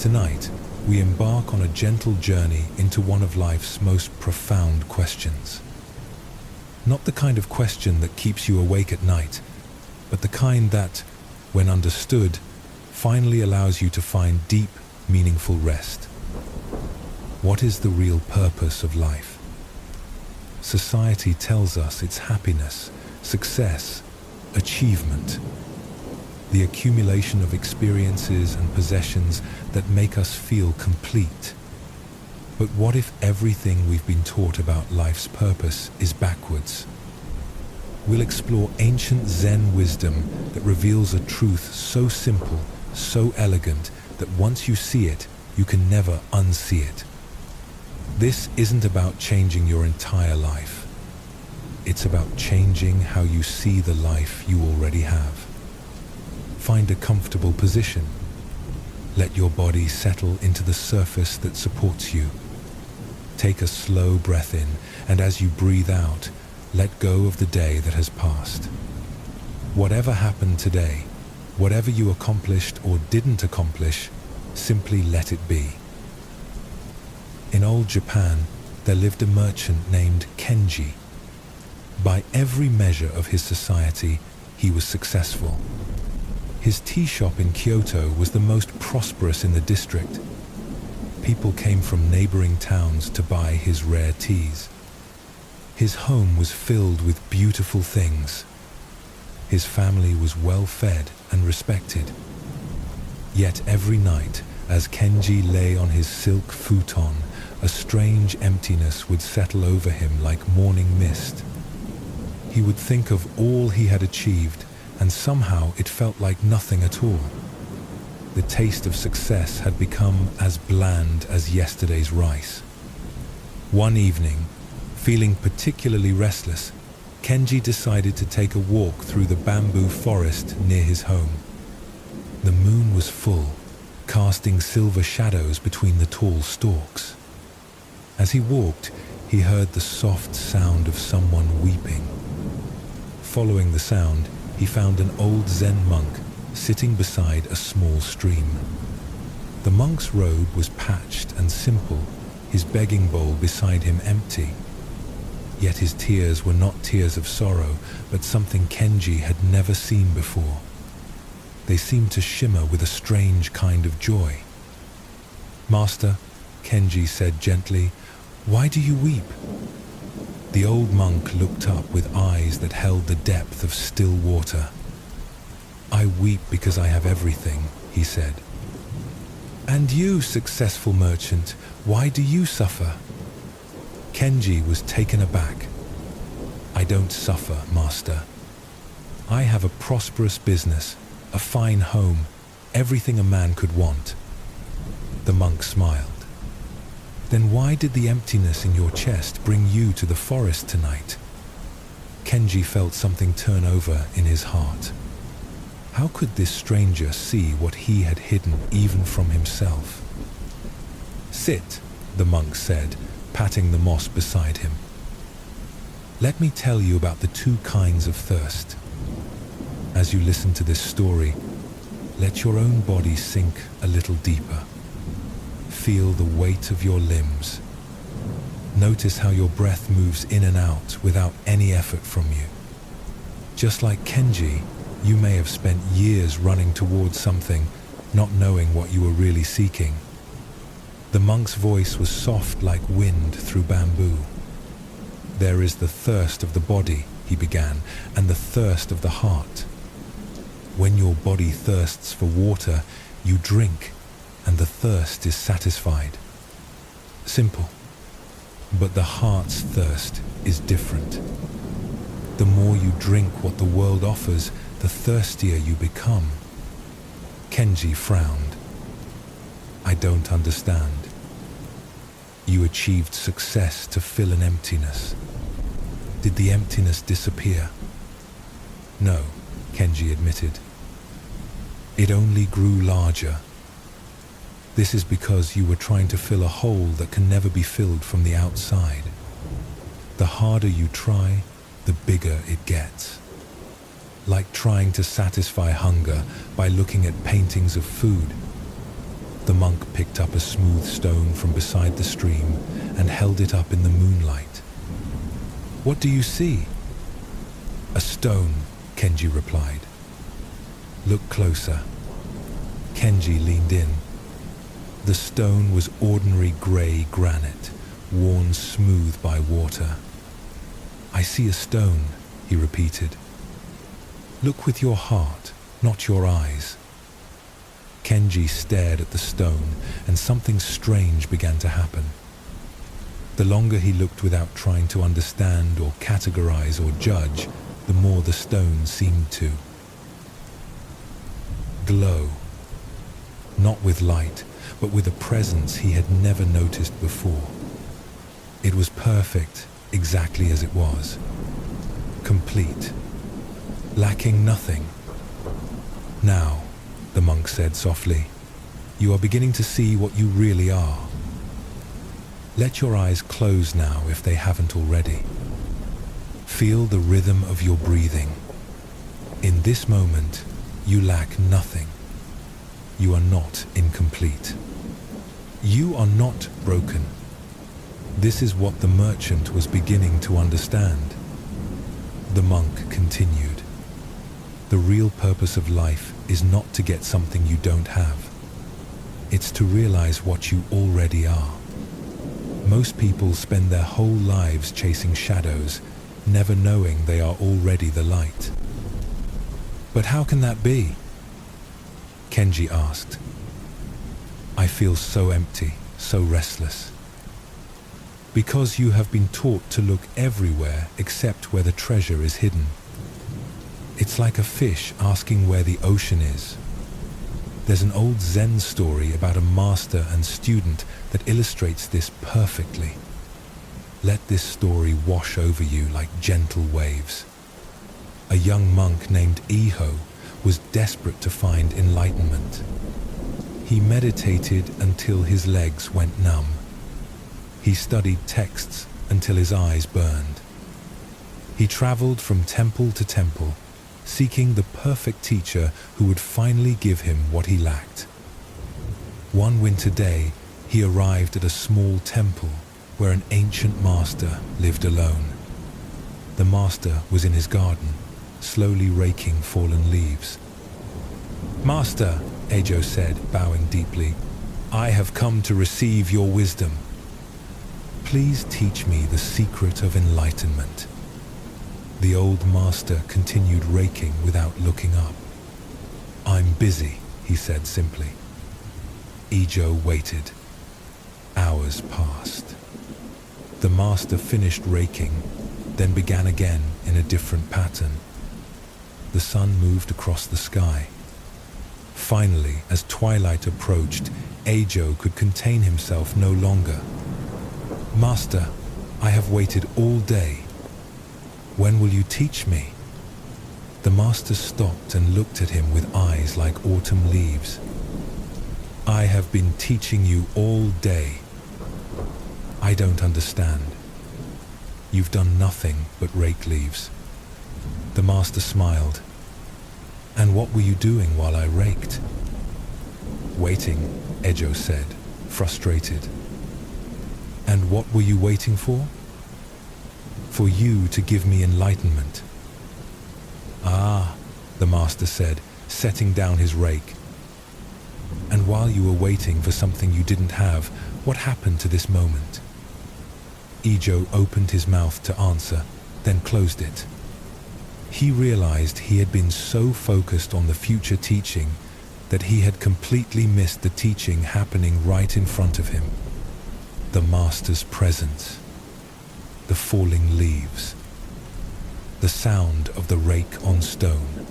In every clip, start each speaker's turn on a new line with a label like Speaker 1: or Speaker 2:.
Speaker 1: Tonight, we embark on a gentle journey into one of life's most profound questions. Not the kind of question that keeps you awake at night, but the kind that, when understood, finally allows you to find deep, meaningful rest. What is the real purpose of life? Society tells us it's happiness, success, achievement, the accumulation of experiences and possessions that make us feel complete. But what if everything we've been taught about life's purpose is backwards? We'll explore ancient Zen wisdom that reveals a truth so simple, so elegant, that once you see it, you can never unsee it. This isn't about changing your entire life. It's about changing how you see the life you already have. Find a comfortable position. Let your body settle into the surface that supports you. Take a slow breath in, and as you breathe out, let go of the day that has passed. Whatever happened today, whatever you accomplished or didn't accomplish, simply let it be. In old Japan, there lived a merchant named Kenji. By every measure of his society, he was successful. His tea shop in Kyoto was the most prosperous in the district. People came from neighboring towns to buy his rare teas. His home was filled with beautiful things. His family was well fed and respected. Yet every night, as Kenji lay on his silk futon, a strange emptiness would settle over him like morning mist. He would think of all he had achieved, and somehow it felt like nothing at all. The taste of success had become as bland as yesterday's rice. One evening, feeling particularly restless, Kenji decided to take a walk through the bamboo forest near his home. The moon was full, casting silver shadows between the tall stalks. As he walked, he heard the soft sound of someone weeping. Following the sound, he found an old Zen monk sitting beside a small stream. The monk's robe was patched and simple, his begging bowl beside him empty. Yet his tears were not tears of sorrow, but something Kenji had never seen before. They seemed to shimmer with a strange kind of joy. "Master," Kenji said gently, "why do you weep?" The old monk looked up with eyes that held the depth of still water. "I weep because I have everything," he said. "And you, successful merchant, why do you suffer?" Kenji was taken aback. "I don't suffer, master. I have a prosperous business, a fine home, everything a man could want." The monk smiled. "Then why did the emptiness in your chest bring you to the forest tonight?" Kenji felt something turn over in his heart. How could this stranger see what he had hidden even from himself? "Sit," the monk said, patting the moss beside him. "Let me tell you about the two kinds of thirst. As you listen to this story, let your own body sink a little deeper. Feel the weight of your limbs. Notice how your breath moves in and out without any effort from you. Just like Kenji, you may have spent years running towards something, not knowing what you were really seeking." The monk's voice was soft like wind through bamboo. "There is the thirst of the body," he began, "and the thirst of the heart. When your body thirsts for water, you drink, and the thirst is satisfied. Simple. But the heart's thirst is different. The more you drink what the world offers, the thirstier you become." Kenji frowned. "I don't understand." "You achieved success to fill an emptiness. Did the emptiness disappear?" "No," Kenji admitted. "It only grew larger. This is because you were trying to fill a hole that can never be filled from the outside. The harder you try, the bigger it gets. Like trying to satisfy hunger by looking at paintings of food. The monk picked up a smooth stone from beside the stream and held it up in the moonlight. "What do you see?" "A stone," Kenji replied. "Look closer." Kenji leaned in. The stone was ordinary grey granite, worn smooth by water. "I see a stone," he repeated. "Look with your heart, not your eyes." Kenji stared at the stone, and something strange began to happen. The longer he looked without trying to understand or categorize or judge, the more the stone seemed to glow. Not with light, but with a presence he had never noticed before. It was perfect, exactly as it was. Complete. Lacking nothing. "Now," the monk said softly, "you are beginning to see what you really are. Let your eyes close now if they haven't already. Feel the rhythm of your breathing. In this moment, you lack nothing. You are not incomplete. You are not broken. This is what the merchant was beginning to understand." The monk continued. "The real purpose of life is not to get something you don't have. It's to realize what you already are. Most people spend their whole lives chasing shadows, never knowing they are already the light." "But how can that be?" Kenji asked. "I feel so empty, so restless. Because you have been taught to look everywhere except where the treasure is hidden. It's like a fish asking where the ocean is. There's an old Zen story about a master and student that illustrates this perfectly. Let this story wash over you like gentle waves. A young monk named Iho was desperate to find enlightenment. He meditated until his legs went numb. He studied texts until his eyes burned. He traveled from temple to temple, seeking the perfect teacher who would finally give him what he lacked. One winter day, he arrived at a small temple where an ancient master lived alone. The master was in his garden, slowly raking fallen leaves. "Master," Eijo said, bowing deeply, "I have come to receive your wisdom. Please teach me the secret of enlightenment." The old master continued raking without looking up. "I'm busy," he said simply. Eijo waited. Hours passed. The master finished raking, then began again in a different pattern. The sun moved across the sky. Finally, as twilight approached, Eijo could contain himself no longer. "Master, I have waited all day. When will you teach me?" The master stopped and looked at him with eyes like autumn leaves. "I have been teaching you all day. I don't understand. You've done nothing but rake leaves." The master smiled. "And what were you doing while I raked?" "Waiting," Eijo said, frustrated. "And what were you waiting for?" "For you to give me enlightenment." "Ah," the master said, setting down his rake. "And while you were waiting for something you didn't have, what happened to this moment?" Eijo opened his mouth to answer, then closed it. He realized he had been so focused on the future teaching that he had completely missed the teaching happening right in front of him. The master's presence. The falling leaves. The sound of the rake on stone.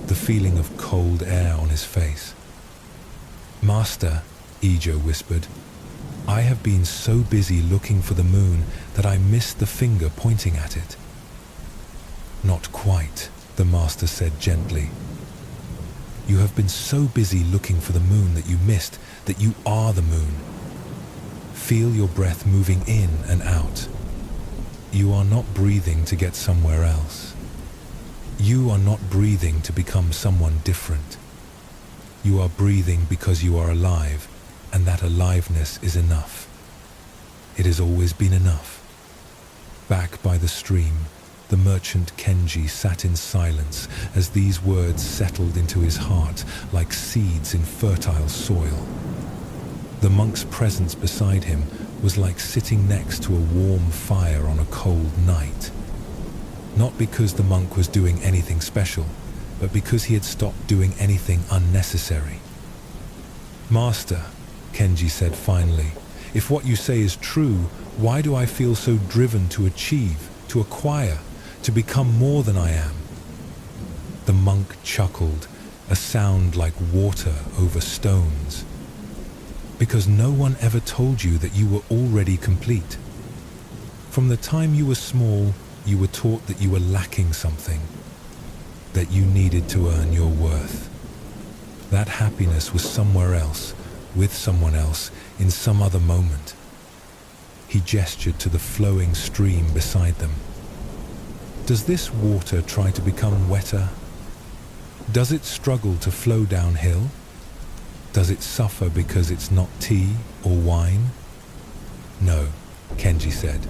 Speaker 1: The feeling of cold air on his face. "Master," Eijo whispered, "I have been so busy looking for the moon that I missed the finger pointing at it." "Not quite," the master said gently. "You have been so busy looking for the moon that you missed that you are the moon. Feel your breath moving in and out. You are not breathing to get somewhere else. You are not breathing to become someone different. You are breathing because you are alive, and that aliveness is enough. It has always been enough. Back by the stream, the merchant Kenji sat in silence as these words settled into his heart like seeds in fertile soil. The monk's presence beside him was like sitting next to a warm fire on a cold night. Not because the monk was doing anything special, but because he had stopped doing anything unnecessary. "Master," Kenji said finally, "if what you say is true, why do I feel so driven to achieve, to acquire, to become more than I am?" The monk chuckled, a sound like water over stones. "Because no one ever told you that you were already complete. From the time you were small, you were taught that you were lacking something, that you needed to earn your worth. That happiness was somewhere else, with someone else, in some other moment." He gestured to the flowing stream beside them. "Does this water try to become wetter? Does it struggle to flow downhill? Does it suffer because it's not tea or wine?" "No," Kenji said.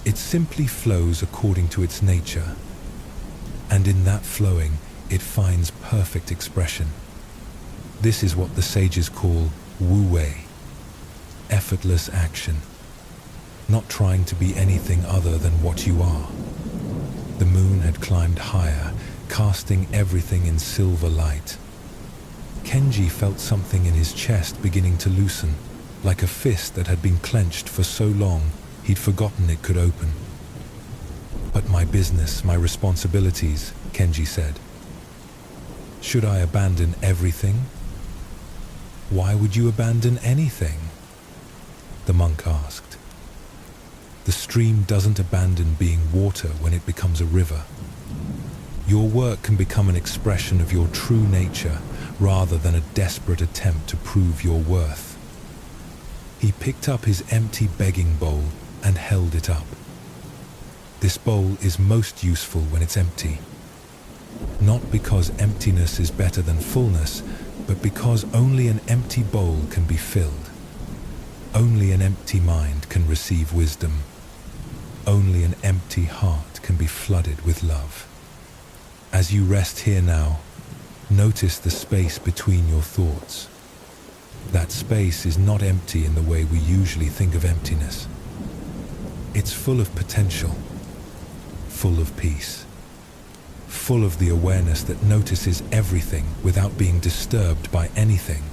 Speaker 1: "It simply flows according to its nature. And in that flowing, it finds perfect expression. This is what the sages call wu-wei, effortless action, not trying to be anything other than what you are." The moon had climbed higher, casting everything in silver light. Kenji felt something in his chest beginning to loosen, like a fist that had been clenched for so long he'd forgotten it could open. "But my business, my responsibilities," Kenji said. "Should I abandon everything?" "Why would you abandon anything?" the monk asked. "The stream doesn't abandon being water when it becomes a river. Your work can become an expression of your true nature rather than a desperate attempt to prove your worth." He picked up his empty begging bowl and held it up. "This bowl is most useful when it's empty. Not because emptiness is better than fullness, but because only an empty bowl can be filled. Only an empty mind can receive wisdom. Only an empty heart can be flooded with love. As you rest here now, notice the space between your thoughts. That space is not empty in the way we usually think of emptiness. It's full of potential, full of peace, full of the awareness that notices everything without being disturbed by anything."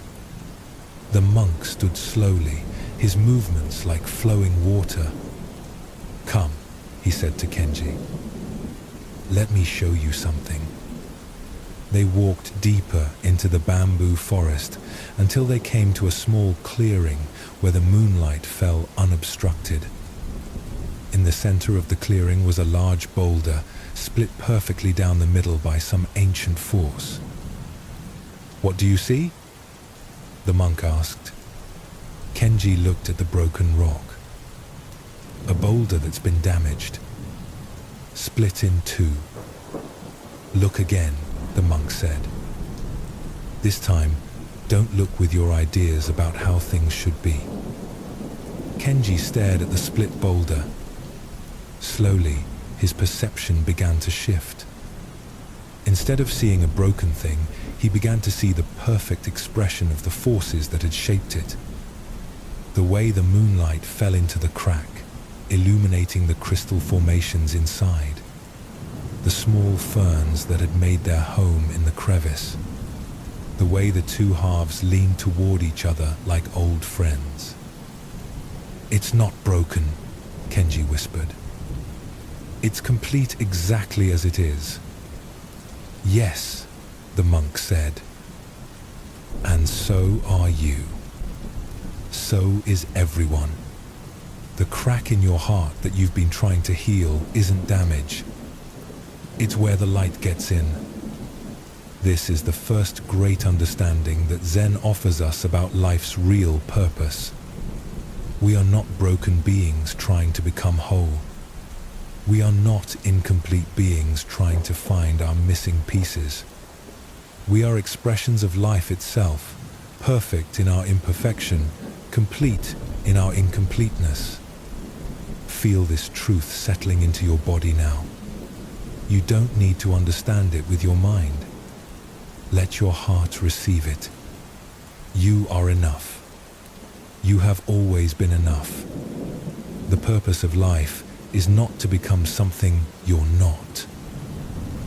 Speaker 1: The monk stood slowly, his movements like flowing water. "Come," he said to Kenji. "Let me show you something." They walked deeper into the bamboo forest until they came to a small clearing where the moonlight fell unobstructed. In the center of the clearing was a large boulder, split perfectly down the middle by some ancient force. "What do you see?" the monk asked. Kenji looked at the broken rock. "A boulder that's been damaged, split in two." "Look again," the monk said. "This time, don't look with your ideas about how things should be." Kenji stared at the split boulder. Slowly, his perception began to shift. Instead of seeing a broken thing, he began to see the perfect expression of the forces that had shaped it. The way the moonlight fell into the crack, illuminating the crystal formations inside. The small ferns that had made their home in the crevice. The way the two halves leaned toward each other like old friends. "It's not broken," Kenji whispered. "It's complete exactly as it is." "Yes," the monk said. "And so are you. So is everyone. The crack in your heart that you've been trying to heal isn't damage. It's where the light gets in. This is the first great understanding that Zen offers us about life's real purpose. We are not broken beings trying to become whole. We are not incomplete beings trying to find our missing pieces. We are expressions of life itself, perfect in our imperfection, complete in our incompleteness. Feel this truth settling into your body now. You don't need to understand it with your mind. Let your heart receive it. You are enough. You have always been enough. The purpose of life is not to become something you're not.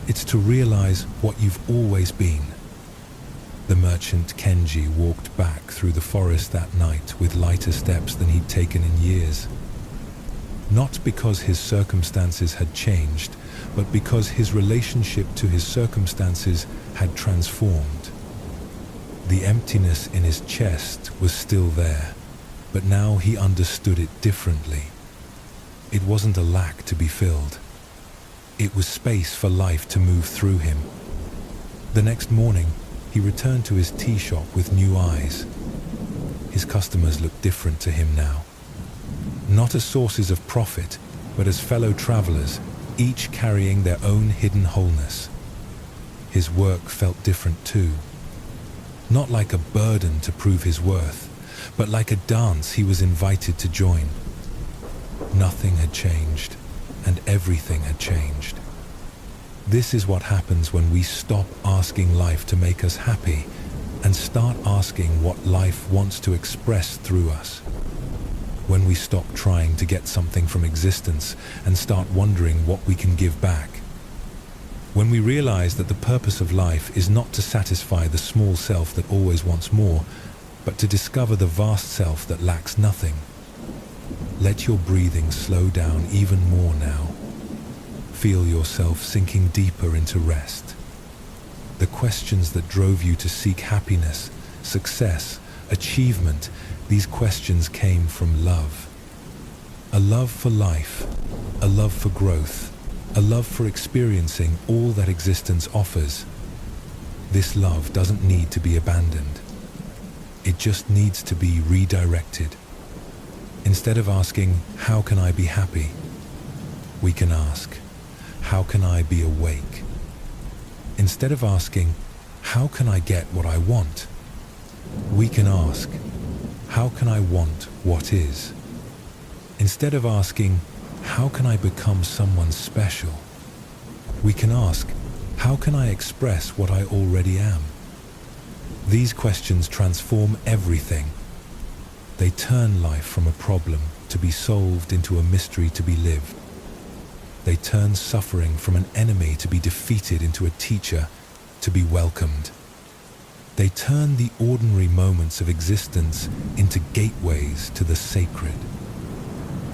Speaker 1: It's to realize what you've always been. The merchant Kenji walked back through the forest that night with lighter steps than he'd taken in years. Not because his circumstances had changed, but because his relationship to his circumstances had transformed. The emptiness in his chest was still there, but now he understood it differently. It wasn't a lack to be filled. It was space for life to move through him. The next morning, he returned to his tea shop with new eyes. His customers looked different to him now. Not as sources of profit, but as fellow travelers, each carrying their own hidden wholeness. His work felt different too. Not like a burden to prove his worth, but like a dance he was invited to join. Nothing had changed, and everything had changed. This is what happens when we stop asking life to make us happy and start asking what life wants to express through us. When we stop trying to get something from existence and start wondering what we can give back. When we realize that the purpose of life is not to satisfy the small self that always wants more, but to discover the vast self that lacks nothing. Let your breathing slow down even more now. Feel yourself sinking deeper into rest. The questions that drove you to seek happiness, success, achievement, these questions came from love. A love for life, a love for growth, a love for experiencing all that existence offers. This love doesn't need to be abandoned. It just needs to be redirected. Instead of asking, how can I be happy? We can ask, how can I be awake? Instead of asking, how can I get what I want? We can ask, how can I want what is? Instead of asking, how can I become someone special? We can ask, how can I express what I already am? These questions transform everything. They turn life from a problem to be solved into a mystery to be lived. They turn suffering from an enemy to be defeated into a teacher to be welcomed. They turn the ordinary moments of existence into gateways to the sacred.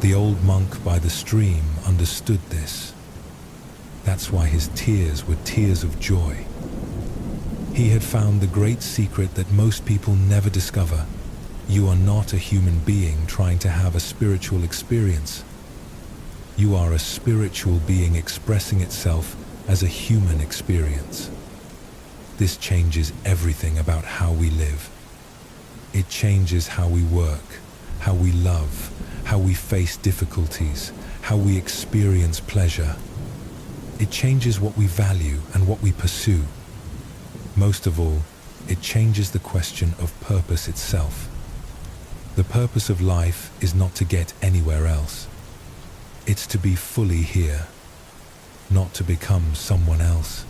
Speaker 1: The old monk by the stream understood this. That's why his tears were tears of joy. He had found the great secret that most people never discover. You are not a human being trying to have a spiritual experience. You are a spiritual being expressing itself as a human experience. This changes everything about how we live. It changes how we work, how we love, how we face difficulties, how we experience pleasure. It changes what we value and what we pursue. Most of all, it changes the question of purpose itself. The purpose of life is not to get anywhere else. It's to be fully here, not to become someone else,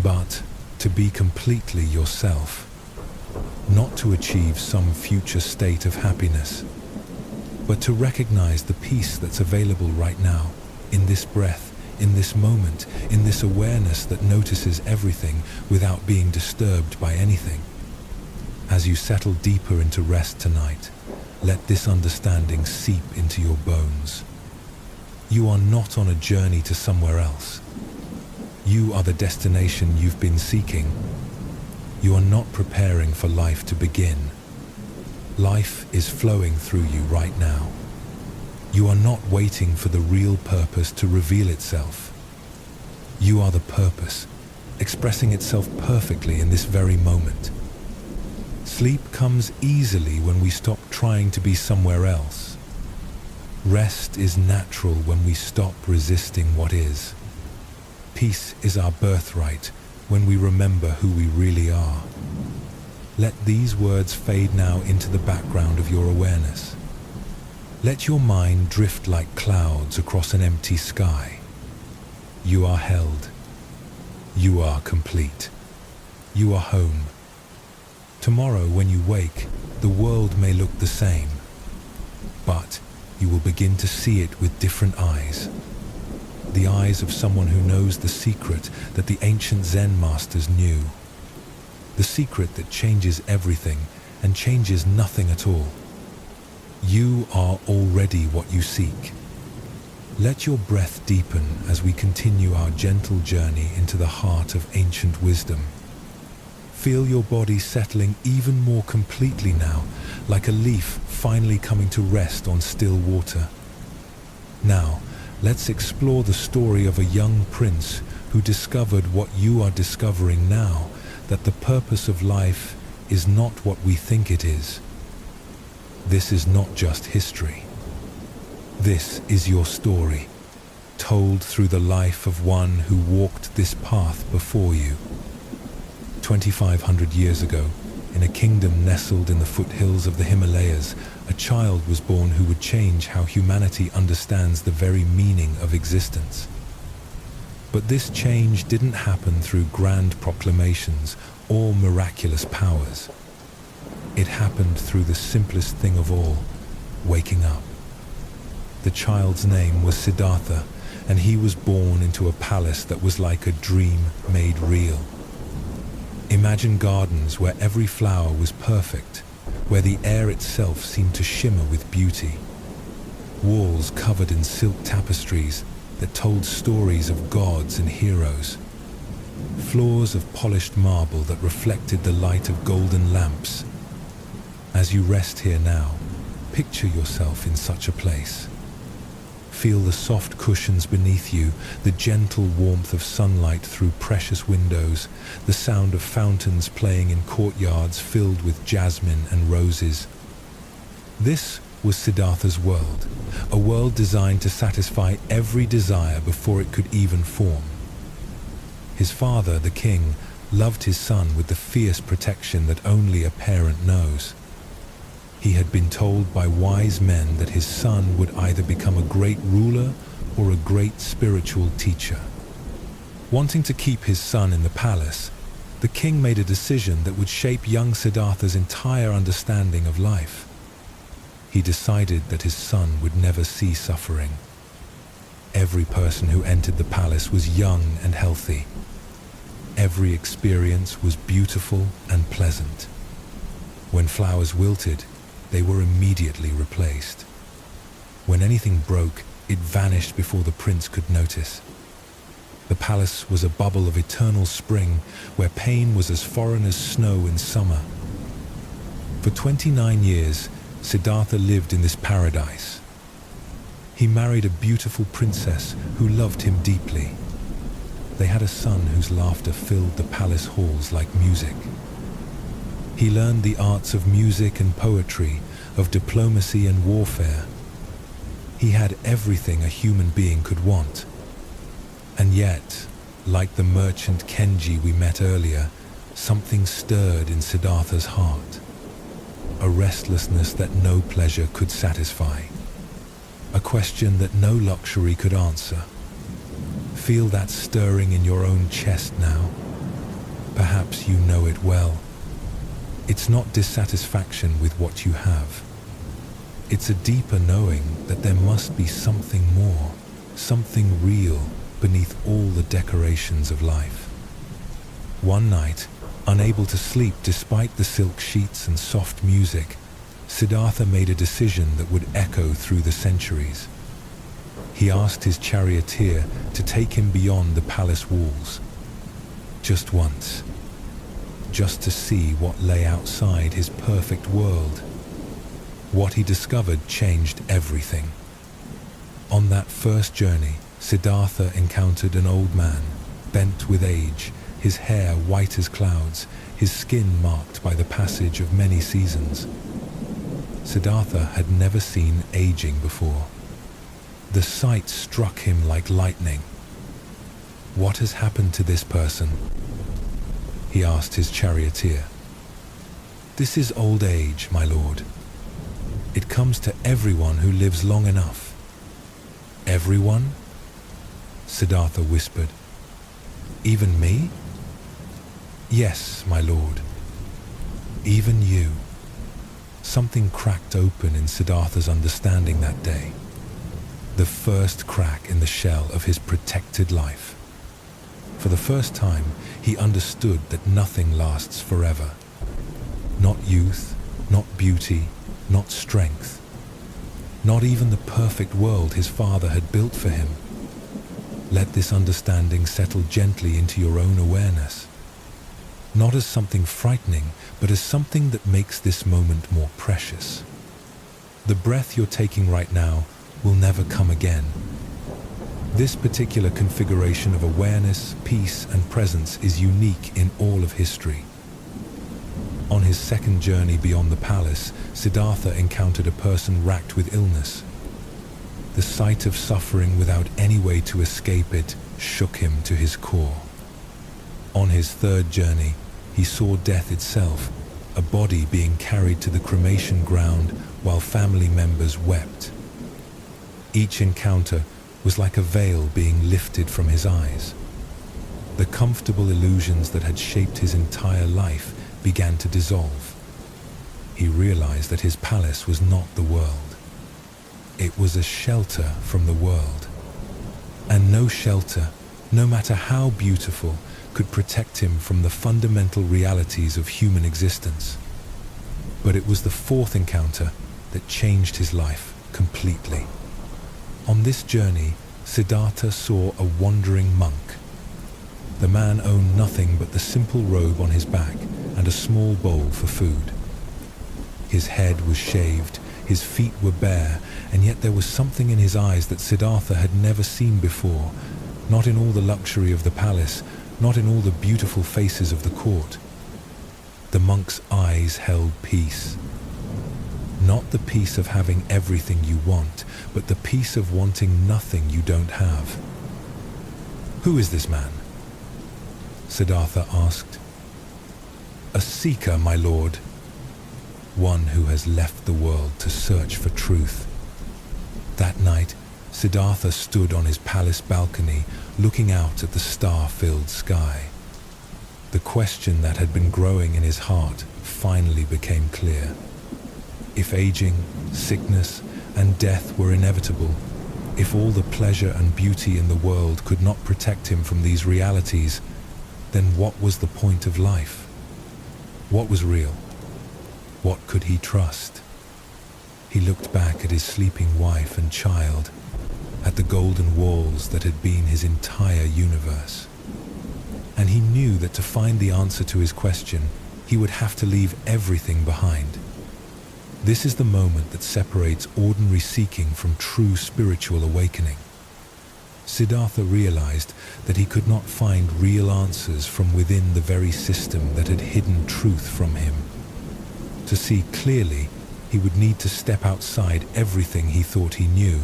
Speaker 1: but to be completely yourself, not to achieve some future state of happiness, but to recognize the peace that's available right now, in this breath, in this moment, in this awareness that notices everything without being disturbed by anything. As you settle deeper into rest tonight, let this understanding seep into your bones. You are not on a journey to somewhere else. You are the destination you've been seeking. You are not preparing for life to begin. Life is flowing through you right now. You are not waiting for the real purpose to reveal itself. You are the purpose, expressing itself perfectly in this very moment. Sleep comes easily when we stop trying to be somewhere else. Rest is natural when we stop resisting what is. Peace is our birthright when we remember who we really are. Let these words fade now into the background of your awareness. Let your mind drift like clouds across an empty sky. You are held. You are complete. You are home. Tomorrow, when you wake, the world may look the same, but you will begin to see it with different eyes. The eyes of someone who knows the secret that the ancient Zen masters knew. The secret that changes everything and changes nothing at all. You are already what you seek. Let your breath deepen as we continue our gentle journey into the heart of ancient wisdom. Feel your body settling even more completely now, like a leaf finally coming to rest on still water. Now, let's explore the story of a young prince who discovered what you are discovering now, that the purpose of life is not what we think it is. This is not just history. This is your story, told through the life of one who walked this path before you. 2,500 years ago, in a kingdom nestled in the foothills of the Himalayas, a child was born who would change how humanity understands the very meaning of existence. But this change didn't happen through grand proclamations or miraculous powers. It happened through the simplest thing of all, waking up. The child's name was Siddhartha, and he was born into a palace that was like a dream made real. Imagine gardens where every flower was perfect, where the air itself seemed to shimmer with beauty. Walls covered in silk tapestries that told stories of gods and heroes. Floors of polished marble that reflected the light of golden lamps. As you rest here now, picture yourself in such a place. Feel the soft cushions beneath you, the gentle warmth of sunlight through precious windows, the sound of fountains playing in courtyards filled with jasmine and roses. This was Siddhartha's world, a world designed to satisfy every desire before it could even form. His father, the king, loved his son with the fierce protection that only a parent knows. He had been told by wise men that his son would either become a great ruler or a great spiritual teacher. Wanting to keep his son in the palace, the king made a decision that would shape young Siddhartha's entire understanding of life. He decided that his son would never see suffering. Every person who entered the palace was young and healthy. Every experience was beautiful and pleasant. When flowers wilted, they were immediately replaced. When anything broke, it vanished before the prince could notice. The palace was a bubble of eternal spring, where pain was as foreign as snow in summer. For 29 years, Siddhartha lived in this paradise. He married a beautiful princess who loved him deeply. They had a son whose laughter filled the palace halls like music. He learned the arts of music and poetry, of diplomacy and warfare. He had everything a human being could want. And yet, like the merchant Kenji we met earlier, something stirred in Siddhartha's heart. A restlessness that no pleasure could satisfy. A question that no luxury could answer. Feel that stirring in your own chest now. Perhaps you know it well. It's not dissatisfaction with what you have. It's a deeper knowing that there must be something more, something real beneath all the decorations of life. One night, unable to sleep despite the silk sheets and soft music, Siddhartha made a decision that would echo through the centuries. He asked his charioteer to take him beyond the palace walls. Just once. Just to see what lay outside his perfect world. What he discovered changed everything. On that first journey, Siddhartha encountered an old man, bent with age, his hair white as clouds, his skin marked by the passage of many seasons. Siddhartha had never seen aging before. The sight struck him like lightning. What has happened to this person? he asked his charioteer. "This is old age, my lord. It comes to everyone who lives long enough." "Everyone?" Siddhartha whispered. "Even me?" "Yes, my lord. Even you." Something cracked open in Siddhartha's understanding that day. The first crack in the shell of his protected life. For the first time, he understood that nothing lasts forever. Not youth, not beauty, not strength. Not even the perfect world his father had built for him. Let this understanding settle gently into your own awareness. Not as something frightening, but as something that makes this moment more precious. The breath you're taking right now will never come again. This particular configuration of awareness, peace, and presence is unique in all of history. On his second journey beyond the palace, Siddhartha encountered a person racked with illness. The sight of suffering without any way to escape it shook him to his core. On his third journey, he saw death itself, a body being carried to the cremation ground while family members wept. Each encounter was like a veil being lifted from his eyes. The comfortable illusions that had shaped his entire life began to dissolve. He realized that his palace was not the world. It was a shelter from the world. And no shelter, no matter how beautiful, could protect him from the fundamental realities of human existence. But it was the fourth encounter that changed his life completely. On this journey, Siddhartha saw a wandering monk. The man owned nothing but the simple robe on his back and a small bowl for food. His head was shaved, his feet were bare, and yet there was something in his eyes that Siddhartha had never seen before, not in all the luxury of the palace, not in all the beautiful faces of the court. The monk's eyes held peace. Not the peace of having everything you want, but the peace of wanting nothing you don't have. "Who is this man?" Siddhartha asked. "A seeker, my lord. One who has left the world to search for truth." That night, Siddhartha stood on his palace balcony, looking out at the star-filled sky. The question that had been growing in his heart finally became clear. If aging, sickness, and death were inevitable, if all the pleasure and beauty in the world could not protect him from these realities, then what was the point of life? What was real? What could he trust? He looked back at his sleeping wife and child, at the golden walls that had been his entire universe. And he knew that to find the answer to his question, he would have to leave everything behind. This is the moment that separates ordinary seeking from true spiritual awakening. Siddhartha realized that he could not find real answers from within the very system that had hidden truth from him. To see clearly, he would need to step outside everything he thought he knew.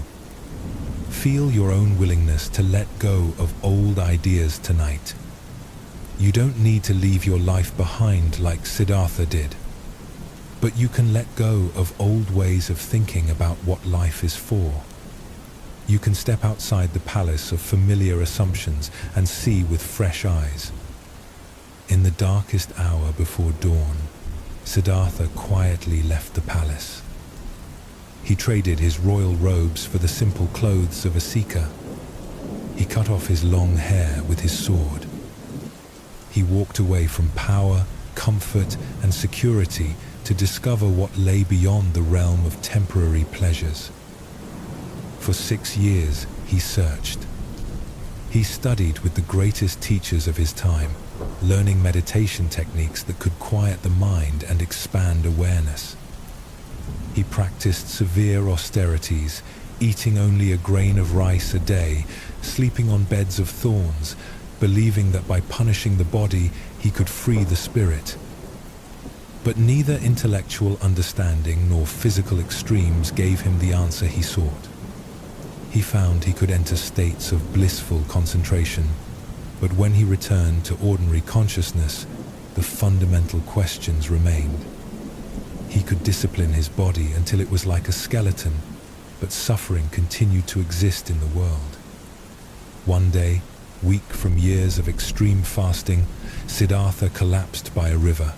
Speaker 1: Feel your own willingness to let go of old ideas tonight. You don't need to leave your life behind like Siddhartha did. But you can let go of old ways of thinking about what life is for. You can step outside the palace of familiar assumptions and see with fresh eyes. In the darkest hour before dawn, Siddhartha quietly left the palace. He traded his royal robes for the simple clothes of a seeker. He cut off his long hair with his sword. He walked away from power, comfort, and security to discover what lay beyond the realm of temporary pleasures. For 6 years, he searched. He studied with the greatest teachers of his time, learning meditation techniques that could quiet the mind and expand awareness. He practiced severe austerities, eating only a grain of rice a day, sleeping on beds of thorns, believing that by punishing the body, he could free the spirit. But neither intellectual understanding nor physical extremes gave him the answer he sought. He found he could enter states of blissful concentration, but when he returned to ordinary consciousness, the fundamental questions remained. He could discipline his body until it was like a skeleton, but suffering continued to exist in the world. One day, weak from years of extreme fasting, Siddhartha collapsed by a river.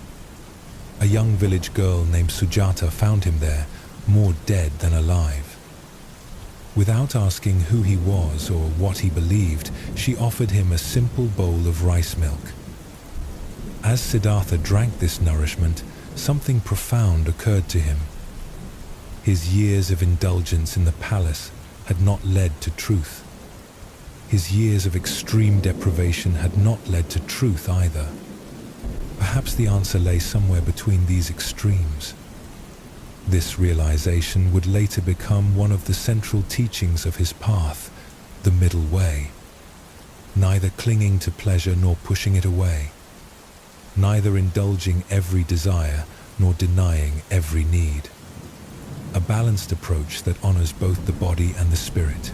Speaker 1: A young village girl named Sujata found him there, more dead than alive. Without asking who he was or what he believed, she offered him a simple bowl of rice milk. As Siddhartha drank this nourishment, something profound occurred to him. His years of indulgence in the palace had not led to truth. His years of extreme deprivation had not led to truth either. Perhaps the answer lay somewhere between these extremes. This realization would later become one of the central teachings of his path, the middle way. Neither clinging to pleasure nor pushing it away. Neither indulging every desire nor denying every need. A balanced approach that honors both the body and the spirit.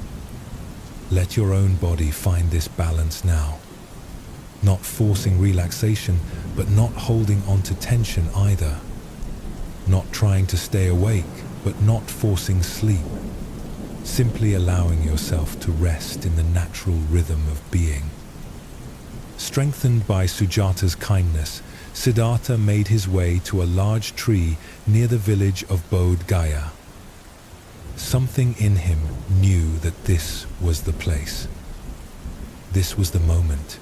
Speaker 1: Let your own body find this balance now. Not forcing relaxation, but not holding on to tension either. Not trying to stay awake, but not forcing sleep. Simply allowing yourself to rest in the natural rhythm of being. Strengthened by Sujata's kindness, Siddhartha made his way to a large tree near the village of Bodh Gaya. Something in him knew that this was the place. This was the moment.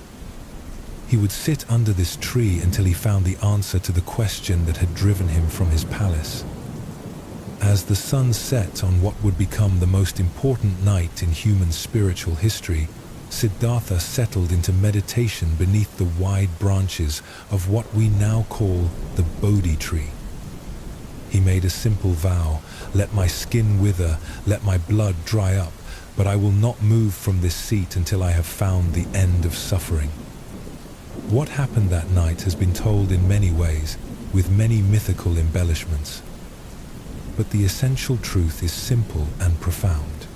Speaker 1: He would sit under this tree until he found the answer to the question that had driven him from his palace. As the sun set on what would become the most important night in human spiritual history, Siddhartha settled into meditation beneath the wide branches of what we now call the Bodhi tree. He made a simple vow, "Let my skin wither, let my blood dry up, but I will not move from this seat until I have found the end of suffering." What happened that night has been told in many ways, with many mythical embellishments. But the essential truth is simple and profound.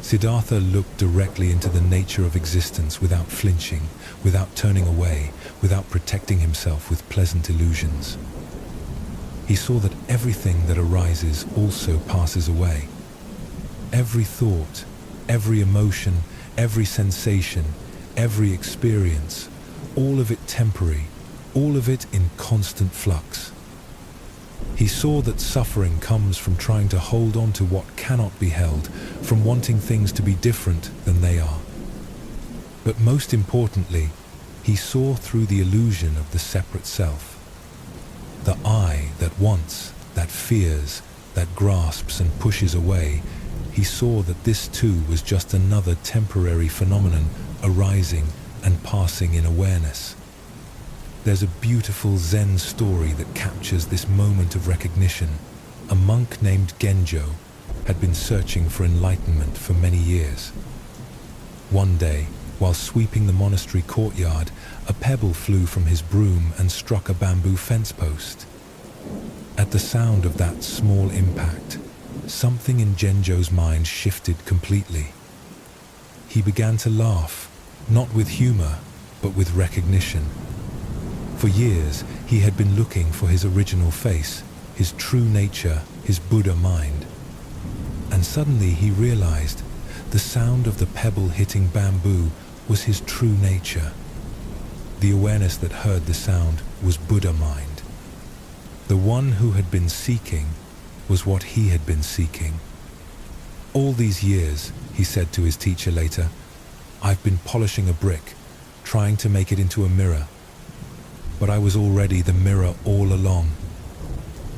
Speaker 1: Siddhartha looked directly into the nature of existence without flinching, without turning away, without protecting himself with pleasant illusions. He saw that everything that arises also passes away. Every thought, every emotion, every sensation, every experience, all of it temporary, all of it in constant flux. He saw that suffering comes from trying to hold on to what cannot be held, from wanting things to be different than they are. But most importantly, he saw through the illusion of the separate self. The I that wants, that fears, that grasps and pushes away, he saw that this too was just another temporary phenomenon arising and passing in awareness. There's a beautiful Zen story that captures this moment of recognition. A monk named Genjo had been searching for enlightenment for many years. One day, while sweeping the monastery courtyard, a pebble flew from his broom and struck a bamboo fence post. At the sound of that small impact, something in Genjo's mind shifted completely. He began to laugh, not with humor, but with recognition. For years, he had been looking for his original face, his true nature, his Buddha mind. And suddenly he realized the sound of the pebble hitting bamboo was his true nature. The awareness that heard the sound was Buddha mind. The one who had been seeking was what he had been seeking. "All these years," he said to his teacher later, "I've been polishing a brick, trying to make it into a mirror. But I was already the mirror all along."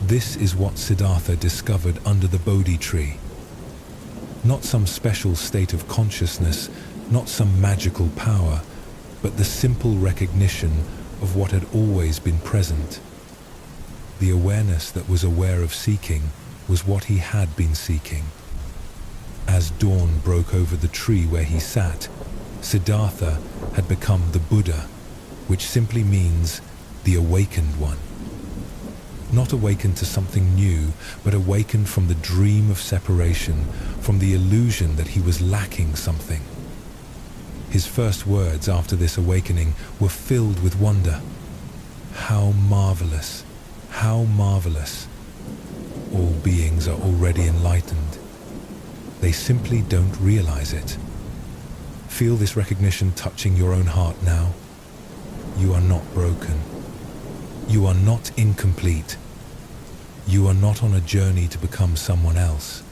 Speaker 1: This is what Siddhartha discovered under the Bodhi tree. Not some special state of consciousness, not some magical power, but the simple recognition of what had always been present. The awareness that was aware of seeking was what he had been seeking. As dawn broke over the tree where he sat, Siddhartha had become the Buddha, which simply means the awakened one. Not awakened to something new, but awakened from the dream of separation, from the illusion that he was lacking something. His first words after this awakening were filled with wonder. How marvelous, how marvelous. All beings are already enlightened. They simply don't realize it. Feel this recognition touching your own heart now. You are not broken. You are not incomplete. You are not on a journey to become someone else.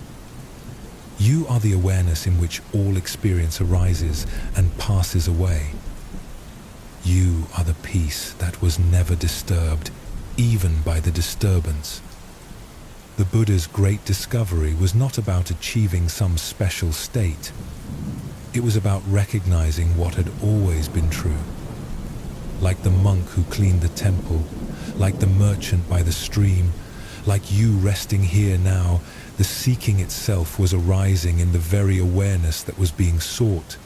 Speaker 1: You are the awareness in which all experience arises and passes away. You are the peace that was never disturbed, even by the disturbance. The Buddha's great discovery was not about achieving some special state. It was about recognizing what had always been true. Like the monk who cleaned the temple, like the merchant by the stream, like you resting here now, the seeking itself was arising in the very awareness that was being sought.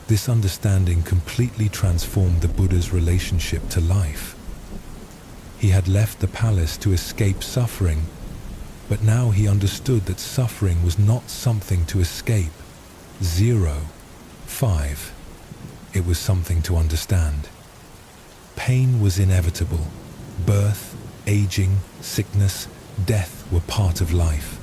Speaker 1: This understanding completely transformed the Buddha's relationship to life. He had left the palace to escape suffering, but now he understood that suffering was not something to escape. 0, 5. It was something to understand. Pain was inevitable. Birth, aging, sickness, death were part of life.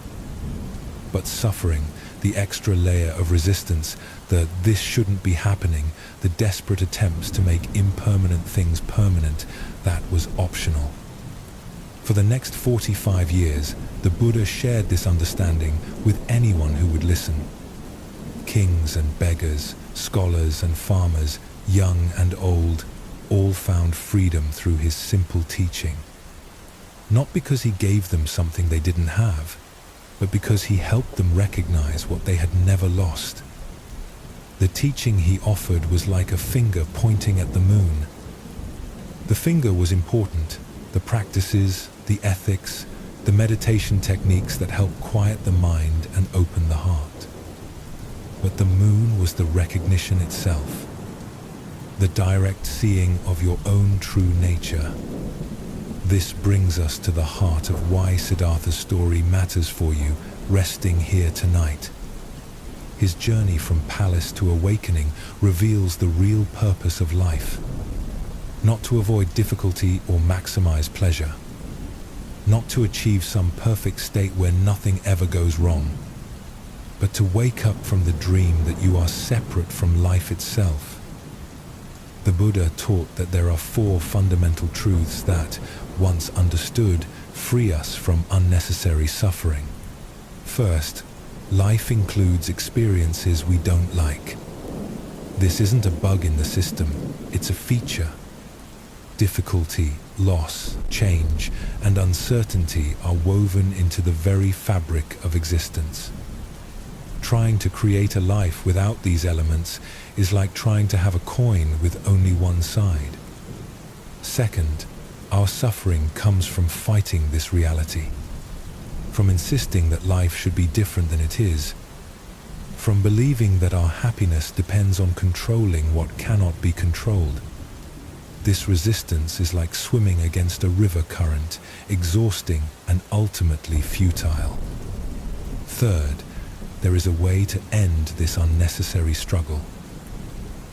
Speaker 1: But suffering, the extra layer of resistance, the "this shouldn't be happening," the desperate attempts to make impermanent things permanent, that was optional. For the next 45 years, the Buddha shared this understanding with anyone who would listen. Kings and beggars, scholars and farmers, young and old, all found freedom through his simple teaching. Not because he gave them something they didn't have, but because he helped them recognize what they had never lost. The teaching he offered was like a finger pointing at the moon. The finger was important, the practices, the ethics, the meditation techniques that help quiet the mind and open the heart. But the moon was the recognition itself, the direct seeing of your own true nature. This brings us to the heart of why Siddhartha's story matters for you, resting here tonight. His journey from palace to awakening reveals the real purpose of life. Not to avoid difficulty or maximize pleasure. Not to achieve some perfect state where nothing ever goes wrong, but to wake up from the dream that you are separate from life itself. The Buddha taught that there are 4 fundamental truths that, once understood, free us from unnecessary suffering. First, life includes experiences we don't like. This isn't a bug in the system, it's a feature. Difficulty, loss, change, and uncertainty are woven into the very fabric of existence. Trying to create a life without these elements is like trying to have a coin with only one side. Second, our suffering comes from fighting this reality, from insisting that life should be different than it is, from believing that our happiness depends on controlling what cannot be controlled. This resistance is like swimming against a river current, exhausting and ultimately futile. Third, there is a way to end this unnecessary struggle.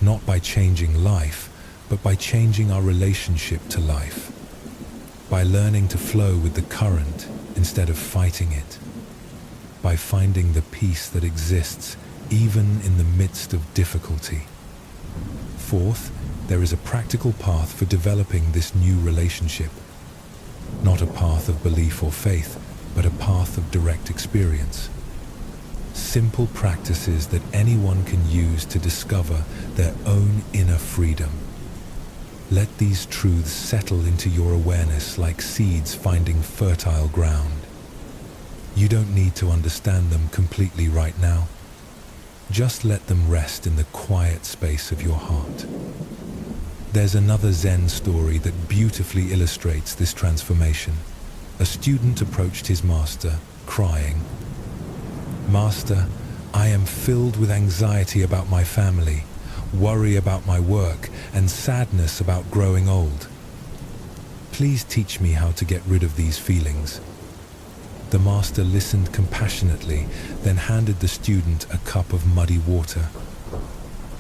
Speaker 1: Not by changing life, but by changing our relationship to life. By learning to flow with the current instead of fighting it. By finding the peace that exists even in the midst of difficulty. Fourth, there is a practical path for developing this new relationship. Not a path of belief or faith, but a path of direct experience. Simple practices that anyone can use to discover their own inner freedom. Let these truths settle into your awareness like seeds finding fertile ground. You don't need to understand them completely right now. Just let them rest in the quiet space of your heart. There's another Zen story that beautifully illustrates this transformation. A student approached his master, crying, "Master, I am filled with anxiety about my family, worry about my work, and sadness about growing old. Please teach me how to get rid of these feelings." The master listened compassionately, then handed the student a cup of muddy water.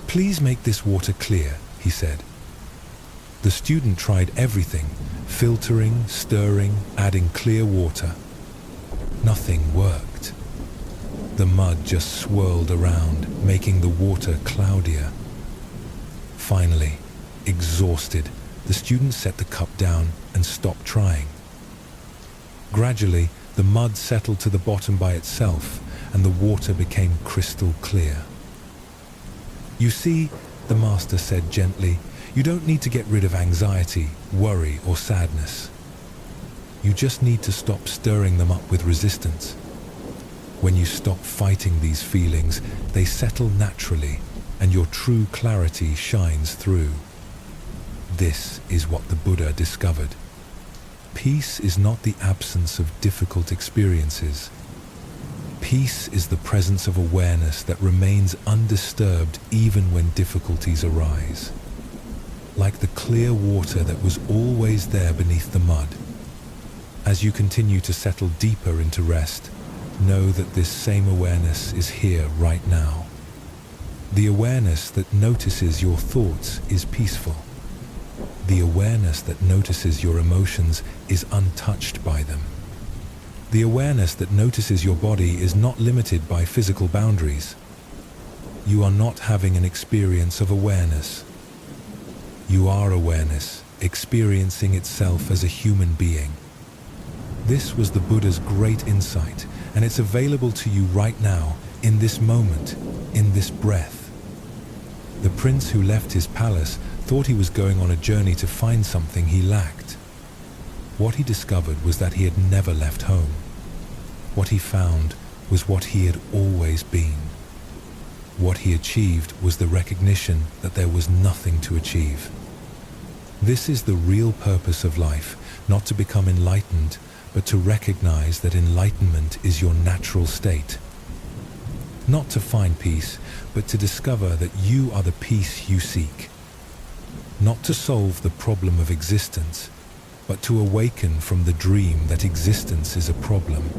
Speaker 1: "Please make this water clear," he said. The student tried everything, filtering, stirring, adding clear water. Nothing worked. The mud just swirled around, making the water cloudier. Finally, exhausted, the student set the cup down and stopped trying. Gradually, the mud settled to the bottom by itself, and the water became crystal clear. "You see," the master said gently, "you don't need to get rid of anxiety, worry, or sadness. You just need to stop stirring them up with resistance. When you stop fighting these feelings, they settle naturally, and your true clarity shines through." This is what the Buddha discovered. Peace is not the absence of difficult experiences. Peace is the presence of awareness that remains undisturbed even when difficulties arise. Like the clear water that was always there beneath the mud. As you continue to settle deeper into rest, know that this same awareness is here right now. The awareness that notices your thoughts is peaceful. The awareness that notices your emotions is untouched by them. The awareness that notices your body is not limited by physical boundaries. You are not having an experience of awareness. You are awareness, experiencing itself as a human being. This was the Buddha's great insight, and it's available to you right now, in this moment, in this breath. The prince who left his palace thought he was going on a journey to find something he lacked. What he discovered was that he had never left home. What he found was what he had always been. What he achieved was the recognition that there was nothing to achieve. This is the real purpose of life, not to become enlightened, but to recognize that enlightenment is your natural state. Not to find peace, but to discover that you are the peace you seek. Not to solve the problem of existence, but to awaken from the dream that existence is a problem.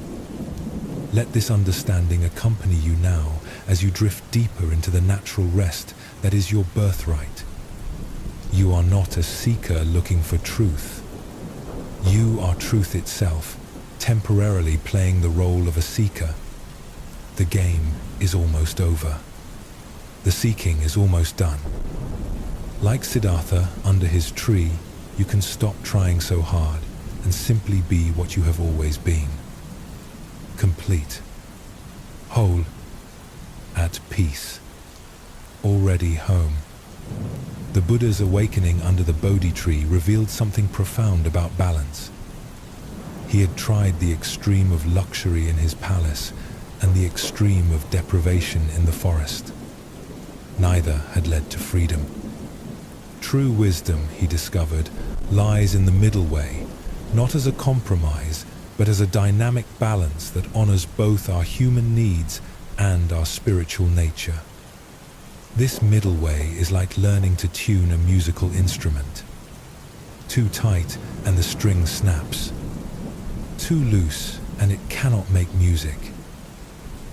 Speaker 1: Let this understanding accompany you now as you drift deeper into the natural rest that is your birthright. You are not a seeker looking for truth. You are truth itself, temporarily playing the role of a seeker. The game is almost over. The seeking is almost done. Like Siddhartha under his tree, you can stop trying so hard and simply be what you have always been. Complete, whole, at peace, already home. The Buddha's awakening under the Bodhi tree revealed something profound about balance. He had tried the extreme of luxury in his palace and the extreme of deprivation in the forest. Neither had led to freedom. True wisdom, he discovered, lies in the middle way, not as a compromise, but as a dynamic balance that honors both our human needs and our spiritual nature. This middle way is like learning to tune a musical instrument. Too tight and the string snaps. Too loose and it cannot make music.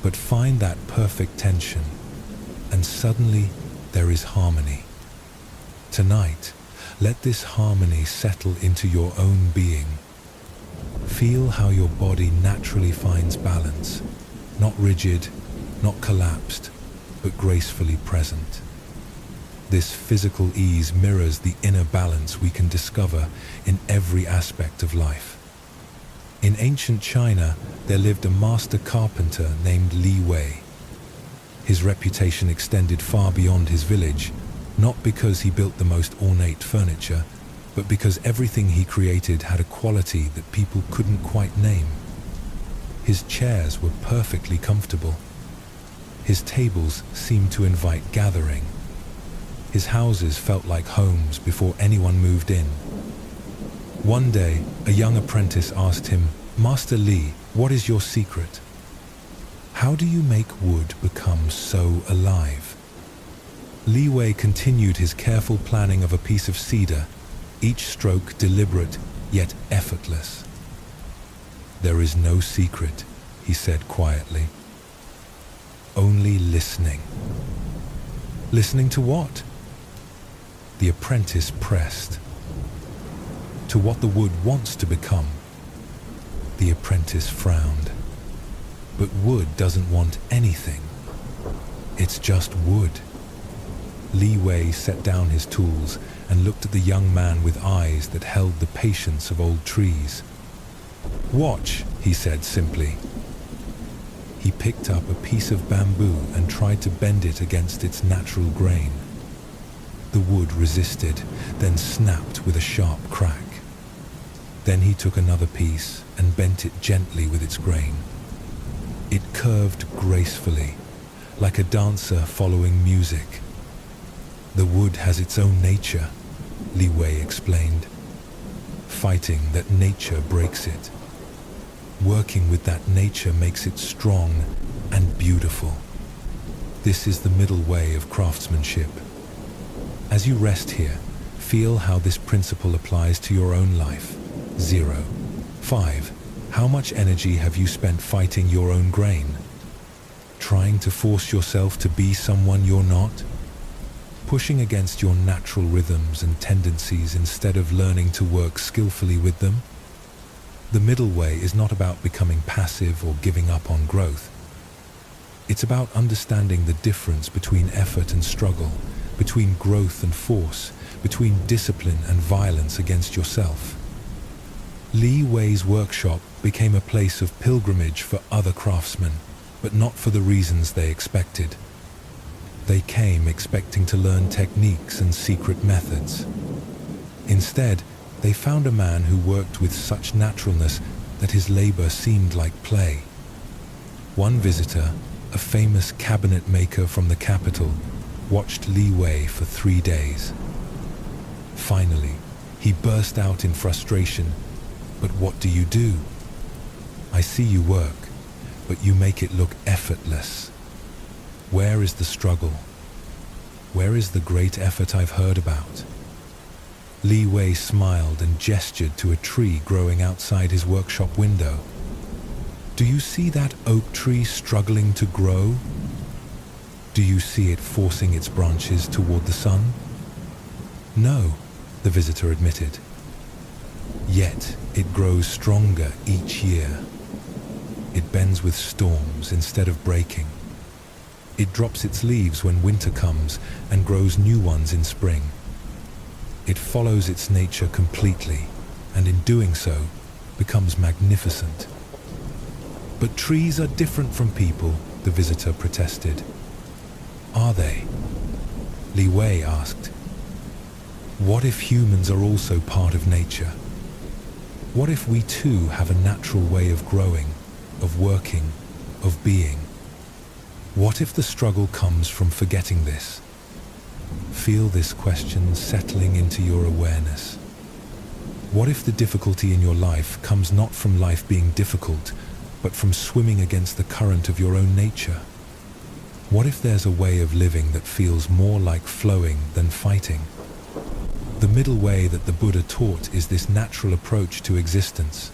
Speaker 1: But find that perfect tension, and suddenly there is harmony. Tonight, let this harmony settle into your own being. Feel how your body naturally finds balance, not rigid, not collapsed, but gracefully present. This physical ease mirrors the inner balance we can discover in every aspect of life. In ancient China, there lived a master carpenter named Li Wei. His reputation extended far beyond his village, not because he built the most ornate furniture, but because everything he created had a quality that people couldn't quite name. His chairs were perfectly comfortable. His tables seemed to invite gathering. His houses felt like homes before anyone moved in. One day, a young apprentice asked him, "Master Li, what is your secret? How do you make wood become so alive?" Li Wei continued his careful planning of a piece of cedar, each stroke deliberate yet effortless. "There is no secret," he said quietly. "Only listening." "Listening to what?" The apprentice pressed. to what the wood wants to become. The apprentice frowned. But wood doesn't want anything. It's just wood. Li Wei set down his tools and looked at the young man with eyes that held the patience of old trees. "Watch," he said simply. He picked up a piece of bamboo and tried to bend it against its natural grain. The wood resisted, then snapped with a sharp crack. Then he took another piece and bent it gently with its grain. It curved gracefully, like a dancer following music. "The wood has its own nature," Li Wei explained. "Fighting that nature breaks it. Working with that nature makes it strong and beautiful. This is the middle way of craftsmanship. As you rest here, feel how this principle applies to your own life. 0. 5. How much energy have you spent fighting your own grain? Trying to force yourself to be someone you're not? Pushing against your natural rhythms and tendencies instead of learning to work skillfully with them? The middle way is not about becoming passive or giving up on growth. It's about understanding the difference between effort and struggle, between growth and force, between discipline and violence against yourself. Li Wei's workshop became a place of pilgrimage for other craftsmen, but not for the reasons they expected. They came expecting to learn techniques and secret methods. Instead, they found a man who worked with such naturalness that his labor seemed like play. One visitor, a famous cabinet maker from the capital, watched Li Wei for 3 days. Finally, he burst out in frustration. "But what do you do? I see you work, but you make it look effortless. Where is the struggle? Where is the great effort I've heard about?" Li Wei smiled and gestured to a tree growing outside his workshop window. "Do you see that oak tree struggling to grow? Do you see it forcing its branches toward the sun?" "No," the visitor admitted. "Yet it grows stronger each year. It bends with storms instead of breaking. It drops its leaves when winter comes and grows new ones in spring. It follows its nature completely, and in doing so, becomes magnificent." "But trees are different from people," the visitor protested. "Are they?" Li Wei asked. "What if humans are also part of nature? What if we too have a natural way of growing, of working, of being? What if the struggle comes from forgetting this?" Feel this question settling into your awareness. What if the difficulty in your life comes not from life being difficult, but from swimming against the current of your own nature? What if there's a way of living that feels more like flowing than fighting? The middle way that the Buddha taught is this natural approach to existence.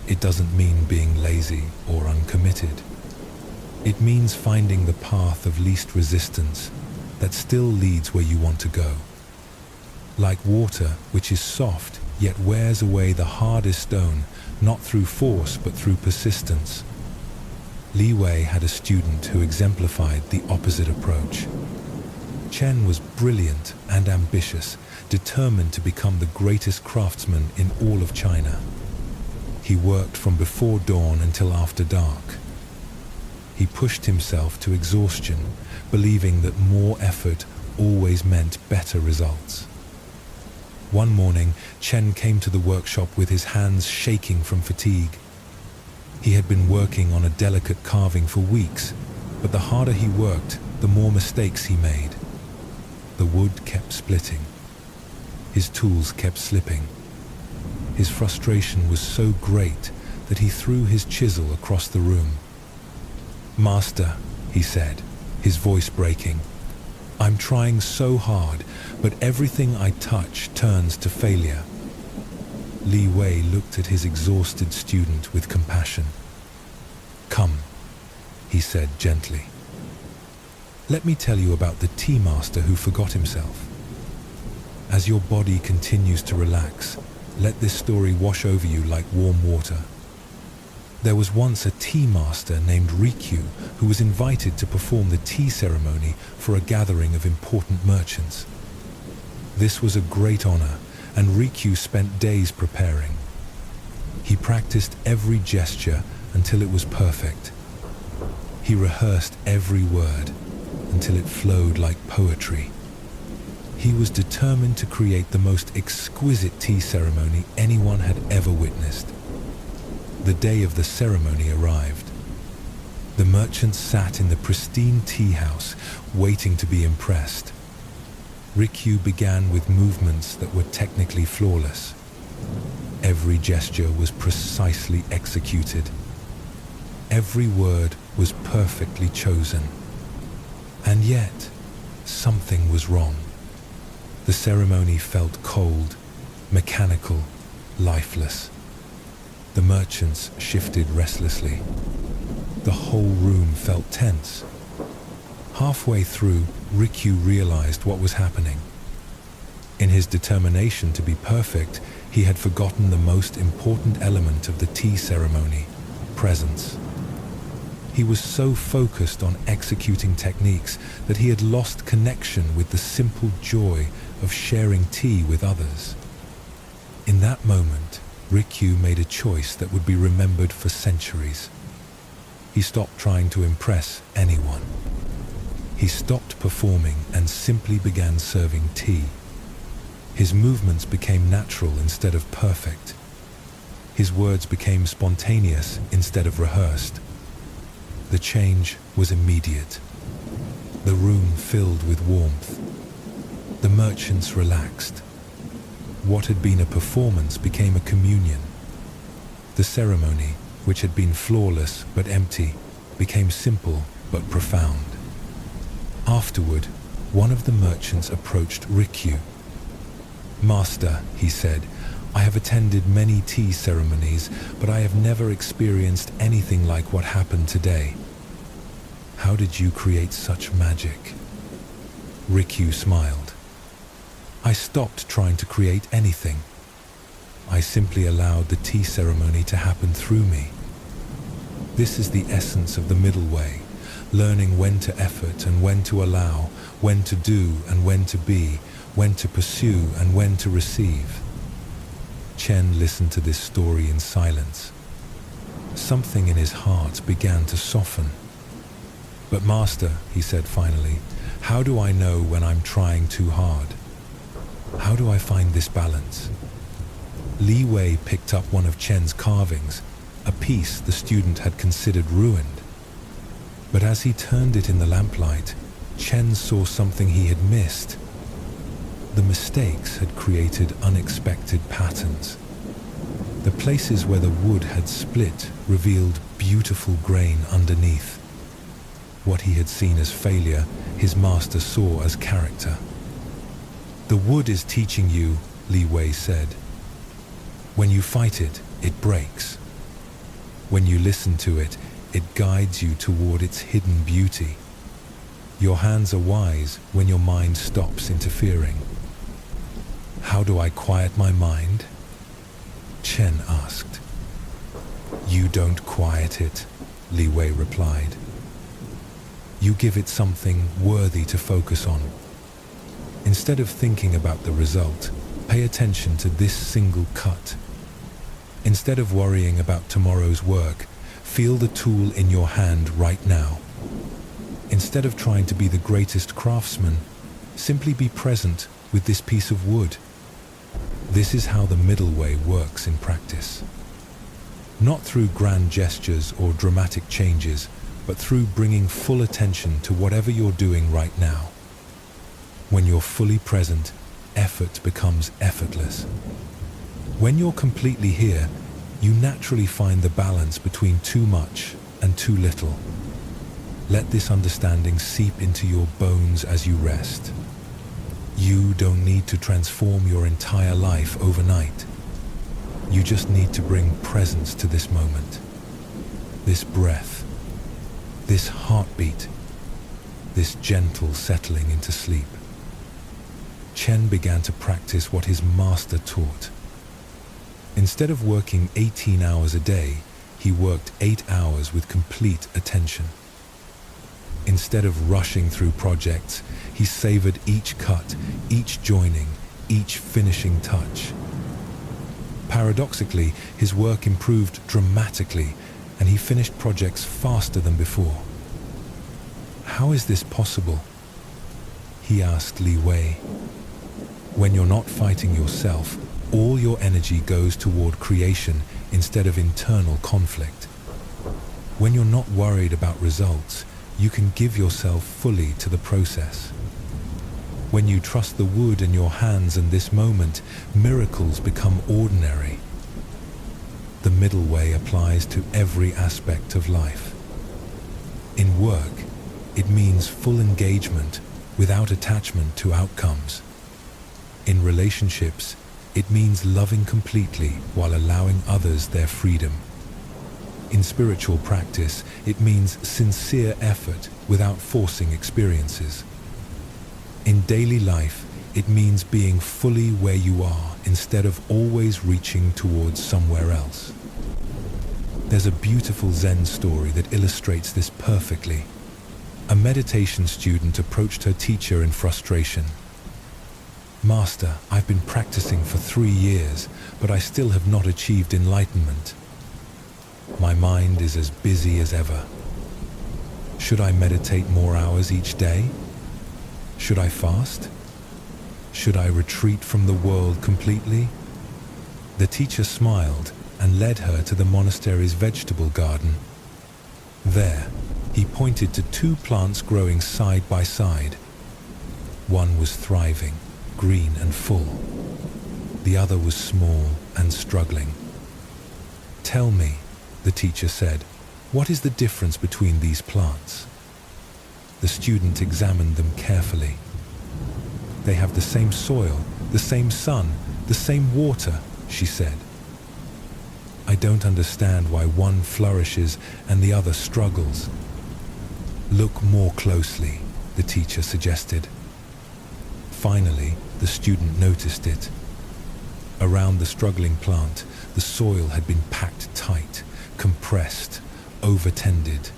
Speaker 1: It doesn't mean being lazy or uncommitted. It means finding the path of least resistance that still leads where you want to go. Like water, which is soft, yet wears away the hardest stone, not through force but through persistence. Li Wei had a student who exemplified the opposite approach. Chen was brilliant and ambitious, determined to become the greatest craftsman in all of China. He worked from before dawn until after dark. He pushed himself to exhaustion, believing that more effort always meant better results. One morning, Chen came to the workshop with his hands shaking from fatigue. He had been working on a delicate carving for weeks, but the harder he worked, the more mistakes he made. The wood kept splitting. His tools kept slipping. His frustration was so great that he threw his chisel across the room. "Master," he said, his voice breaking, "I'm trying so hard, but everything I touch turns to failure." Li Wei looked at his exhausted student with compassion. "Come," he said gently. "Let me tell you about the tea master who forgot himself. As your body continues to relax, Let this story wash over you like warm water. There was once a tea master named Rikyu who was invited to perform the tea ceremony for a gathering of important merchants. This was a great honor, and Rikyu spent days preparing. He practiced every gesture until it was perfect. He rehearsed every word until it flowed like poetry. He was determined to create the most exquisite tea ceremony anyone had ever witnessed. The day of the ceremony arrived. The merchants sat in the pristine tea house, waiting to be impressed. Rikyu began with movements that were technically flawless. Every gesture was precisely executed. Every word was perfectly chosen. And yet, something was wrong. The ceremony felt cold, mechanical, lifeless. The merchants shifted restlessly. The whole room felt tense. Halfway through, Rikyu realized what was happening. In his determination to be perfect, he had forgotten the most important element of the tea ceremony: presence. He was so focused on executing techniques that he had lost connection with the simple joy of sharing tea with others. In that moment, Rikyu made a choice that would be remembered for centuries. He stopped trying to impress anyone. He stopped performing and simply began serving tea. His movements became natural instead of perfect. His words became spontaneous instead of rehearsed. The change was immediate. The room filled with warmth. The merchants relaxed. What had been a performance became a communion. The ceremony, which had been flawless but empty, became simple but profound. Afterward, one of the merchants approached Rikyu. "Master," he said, "I have attended many tea ceremonies, but I have never experienced anything like what happened today. How did you create such magic?" Rikyu smiled. "I stopped trying to create anything. I simply allowed the tea ceremony to happen through me. This is the essence of the middle way, learning when to effort and when to allow, when to do and when to be, when to pursue and when to receive." Chen listened to this story in silence. Something in his heart began to soften. "But Master," he said finally, "how do I know when I'm trying too hard? How do I find this balance?" Li Wei picked up one of Chen's carvings, a piece the student had considered ruined. But as he turned it in the lamplight, Chen saw something he had missed. The mistakes had created unexpected patterns. The places where the wood had split revealed beautiful grain underneath. What he had seen as failure, his master saw as character. "The wood is teaching you," Li Wei said. "When you fight it, it breaks. When you listen to it, it guides you toward its hidden beauty. Your hands are wise when your mind stops interfering." "How do I quiet my mind?" Chen asked. "You don't quiet it," Li Wei replied. "You give it something worthy to focus on. Instead of thinking about the result, pay attention to this single cut. Instead of worrying about tomorrow's work, feel the tool in your hand right now. Instead of trying to be the greatest craftsman, simply be present with this piece of wood." This is how the middle way works in practice. Not through grand gestures or dramatic changes, but through bringing full attention to whatever you're doing right now. When you're fully present, effort becomes effortless. When you're completely here, you naturally find the balance between too much and too little. Let this understanding seep into your bones as you rest. You don't need to transform your entire life overnight. You just need to bring presence to this moment, this breath, this heartbeat, this gentle settling into sleep. Chen began to practice what his master taught. Instead of working 18 hours a day, he worked 8 hours with complete attention. Instead of rushing through projects, he savored each cut, each joining, each finishing touch. Paradoxically, his work improved dramatically, and he finished projects faster than before. How is this possible? He asked Li Wei. When you're not fighting yourself, all your energy goes toward creation instead of internal conflict. When you're not worried about results, you can give yourself fully to the process. When you trust the wood in your hands and this moment, miracles become ordinary. The middle way applies to every aspect of life. In work, it means full engagement without attachment to outcomes. In relationships, it means loving completely while allowing others their freedom. In spiritual practice, it means sincere effort without forcing experiences. In daily life, it means being fully where you are instead of always reaching towards somewhere else. There's a beautiful Zen story that illustrates this perfectly. A meditation student approached her teacher in frustration. "Master, I've been practicing for 3 years, but I still have not achieved enlightenment. My mind is as busy as ever. Should I meditate more hours each day? Should I fast? Should I retreat from the world completely?" The teacher smiled and led her to the monastery's vegetable garden. There, he pointed to 2 plants growing side by side. One was thriving, green and full. The other was small and struggling. "Tell me," the teacher said, "what is the difference between these plants?" The student examined them carefully. "They have the same soil, the same sun, the same water," she said. "I don't understand why one flourishes and the other struggles." "Look more closely," the teacher suggested. Finally, the student noticed it. Around the struggling plant, the soil had been packed tight, compressed, overtended.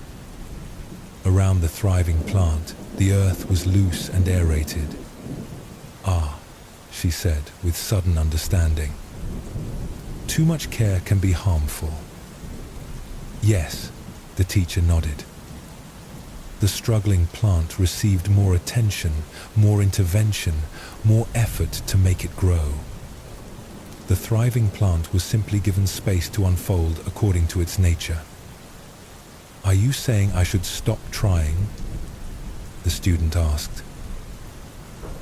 Speaker 1: Around the thriving plant, the earth was loose and aerated. "Ah," she said with sudden understanding. "Too much care can be harmful." "Yes," the teacher nodded. The struggling plant received more attention, more intervention, more effort to make it grow. The thriving plant was simply given space to unfold according to its nature. "Are you saying I should stop trying?" the student asked.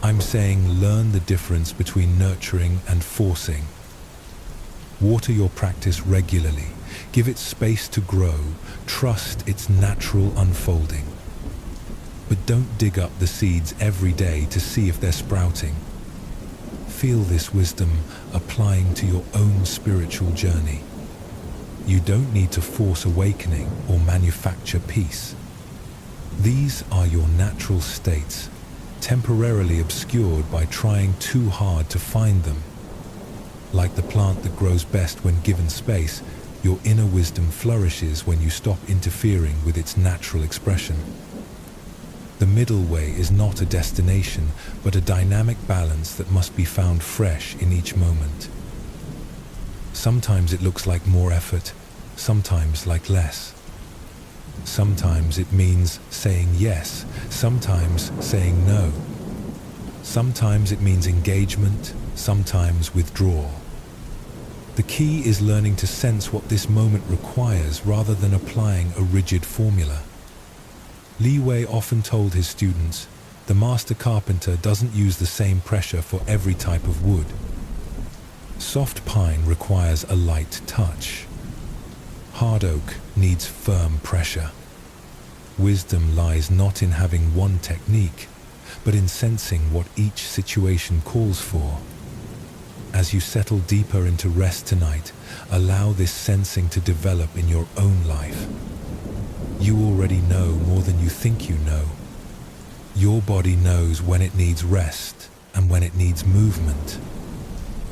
Speaker 1: "I'm saying learn the difference between nurturing and forcing. Water your practice regularly, give it space to grow, trust its natural unfolding. But don't dig up the seeds every day to see if they're sprouting. Feel this wisdom applying to your own spiritual journey. You don't need to force awakening or manufacture peace. These are your natural states, temporarily obscured by trying too hard to find them. Like the plant that grows best when given space, your inner wisdom flourishes when you stop interfering with its natural expression. The middle way is not a destination, but a dynamic balance that must be found fresh in each moment. Sometimes it looks like more effort, sometimes like less. Sometimes it means saying yes, sometimes saying no. Sometimes it means engagement, sometimes withdrawal. The key is learning to sense what this moment requires rather than applying a rigid formula. Li Wei often told his students, the master carpenter doesn't use the same pressure for every type of wood. Soft pine requires a light touch. Hard oak needs firm pressure. Wisdom lies not in having one technique, but in sensing what each situation calls for. As you settle deeper into rest tonight, allow this sensing to develop in your own life. You already know more than you think you know. Your body knows when it needs rest and when it needs movement.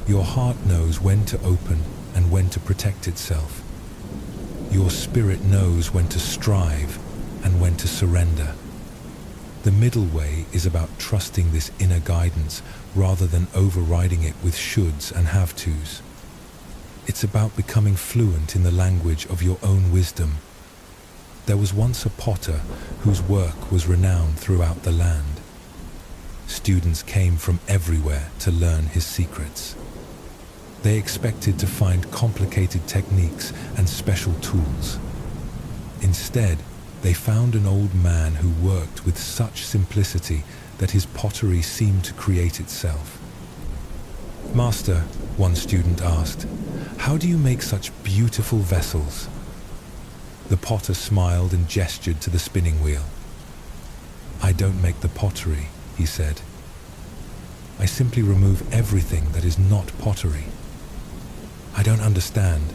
Speaker 1: Your heart knows when to open and when to protect itself. Your spirit knows when to strive and when to surrender. The middle way is about trusting this inner guidance rather than overriding it with shoulds and have-tos. It's about becoming fluent in the language of your own wisdom. There was once a potter whose work was renowned throughout the land. Students came from everywhere to learn his secrets. They expected to find complicated techniques and special tools. Instead, they found an old man who worked with such simplicity that his pottery seemed to create itself. "Master," one student asked, "how do you make such beautiful vessels?" The potter smiled and gestured to the spinning wheel. "I don't make the pottery," he said. "I simply remove everything that is not pottery." "I don't understand."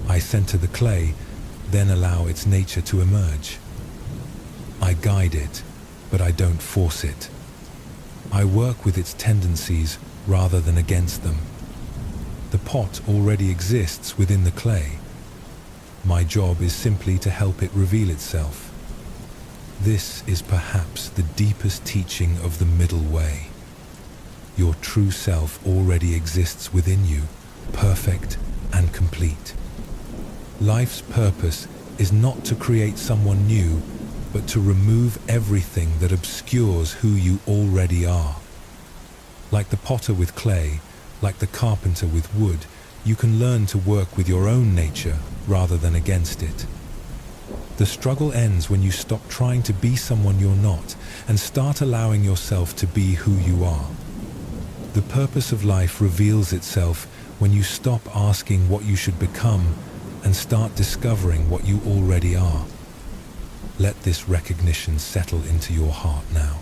Speaker 1: "I center the clay, then allow its nature to emerge. I guide it, but I don't force it. I work with its tendencies rather than against them. The pot already exists within the clay. My job is simply to help it reveal itself." This is perhaps the deepest teaching of the middle way. Your true self already exists within you, perfect and complete. Life's purpose is not to create someone new, but to remove everything that obscures who you already are. Like the potter with clay, like the carpenter with wood, you can learn to work with your own nature rather than against it. The struggle ends when you stop trying to be someone you're not and start allowing yourself to be who you are. The purpose of life reveals itself when you stop asking what you should become and start discovering what you already are. Let this recognition settle into your heart now.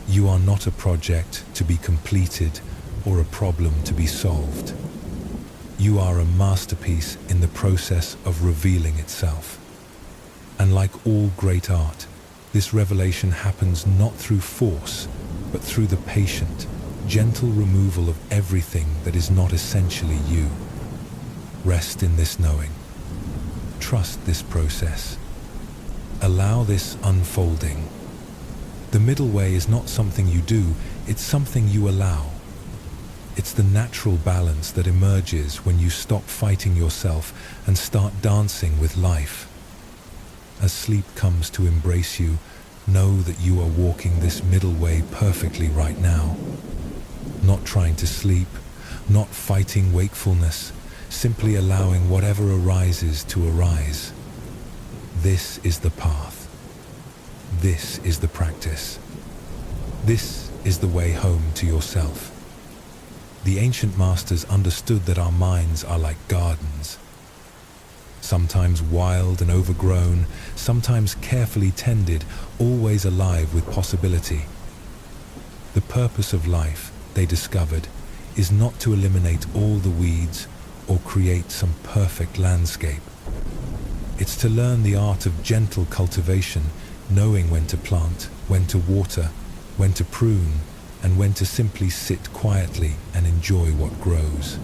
Speaker 1: You are not a project to be completed or a problem to be solved. You are a masterpiece in the process of revealing itself. And like all great art, this revelation happens not through force, but through the patient, gentle removal of everything that is not essentially you. Rest in this knowing. Trust this process. Allow this unfolding. The middle way is not something you do, it's something you allow. It's the natural balance that emerges when you stop fighting yourself and start dancing with life. As sleep comes to embrace you, know that you are walking this middle way perfectly right now. Not trying to sleep, not fighting wakefulness, simply allowing whatever arises to arise. This is the path. This is the practice. This is the way home to yourself. The ancient masters understood that our minds are like gardens. Sometimes wild and overgrown, sometimes carefully tended, always alive with possibility. The purpose of life, they discovered, is not to eliminate all the weeds or create some perfect landscape. It's to learn the art of gentle cultivation, knowing when to plant, when to water, when to prune, and when to simply sit quietly and enjoy what grows.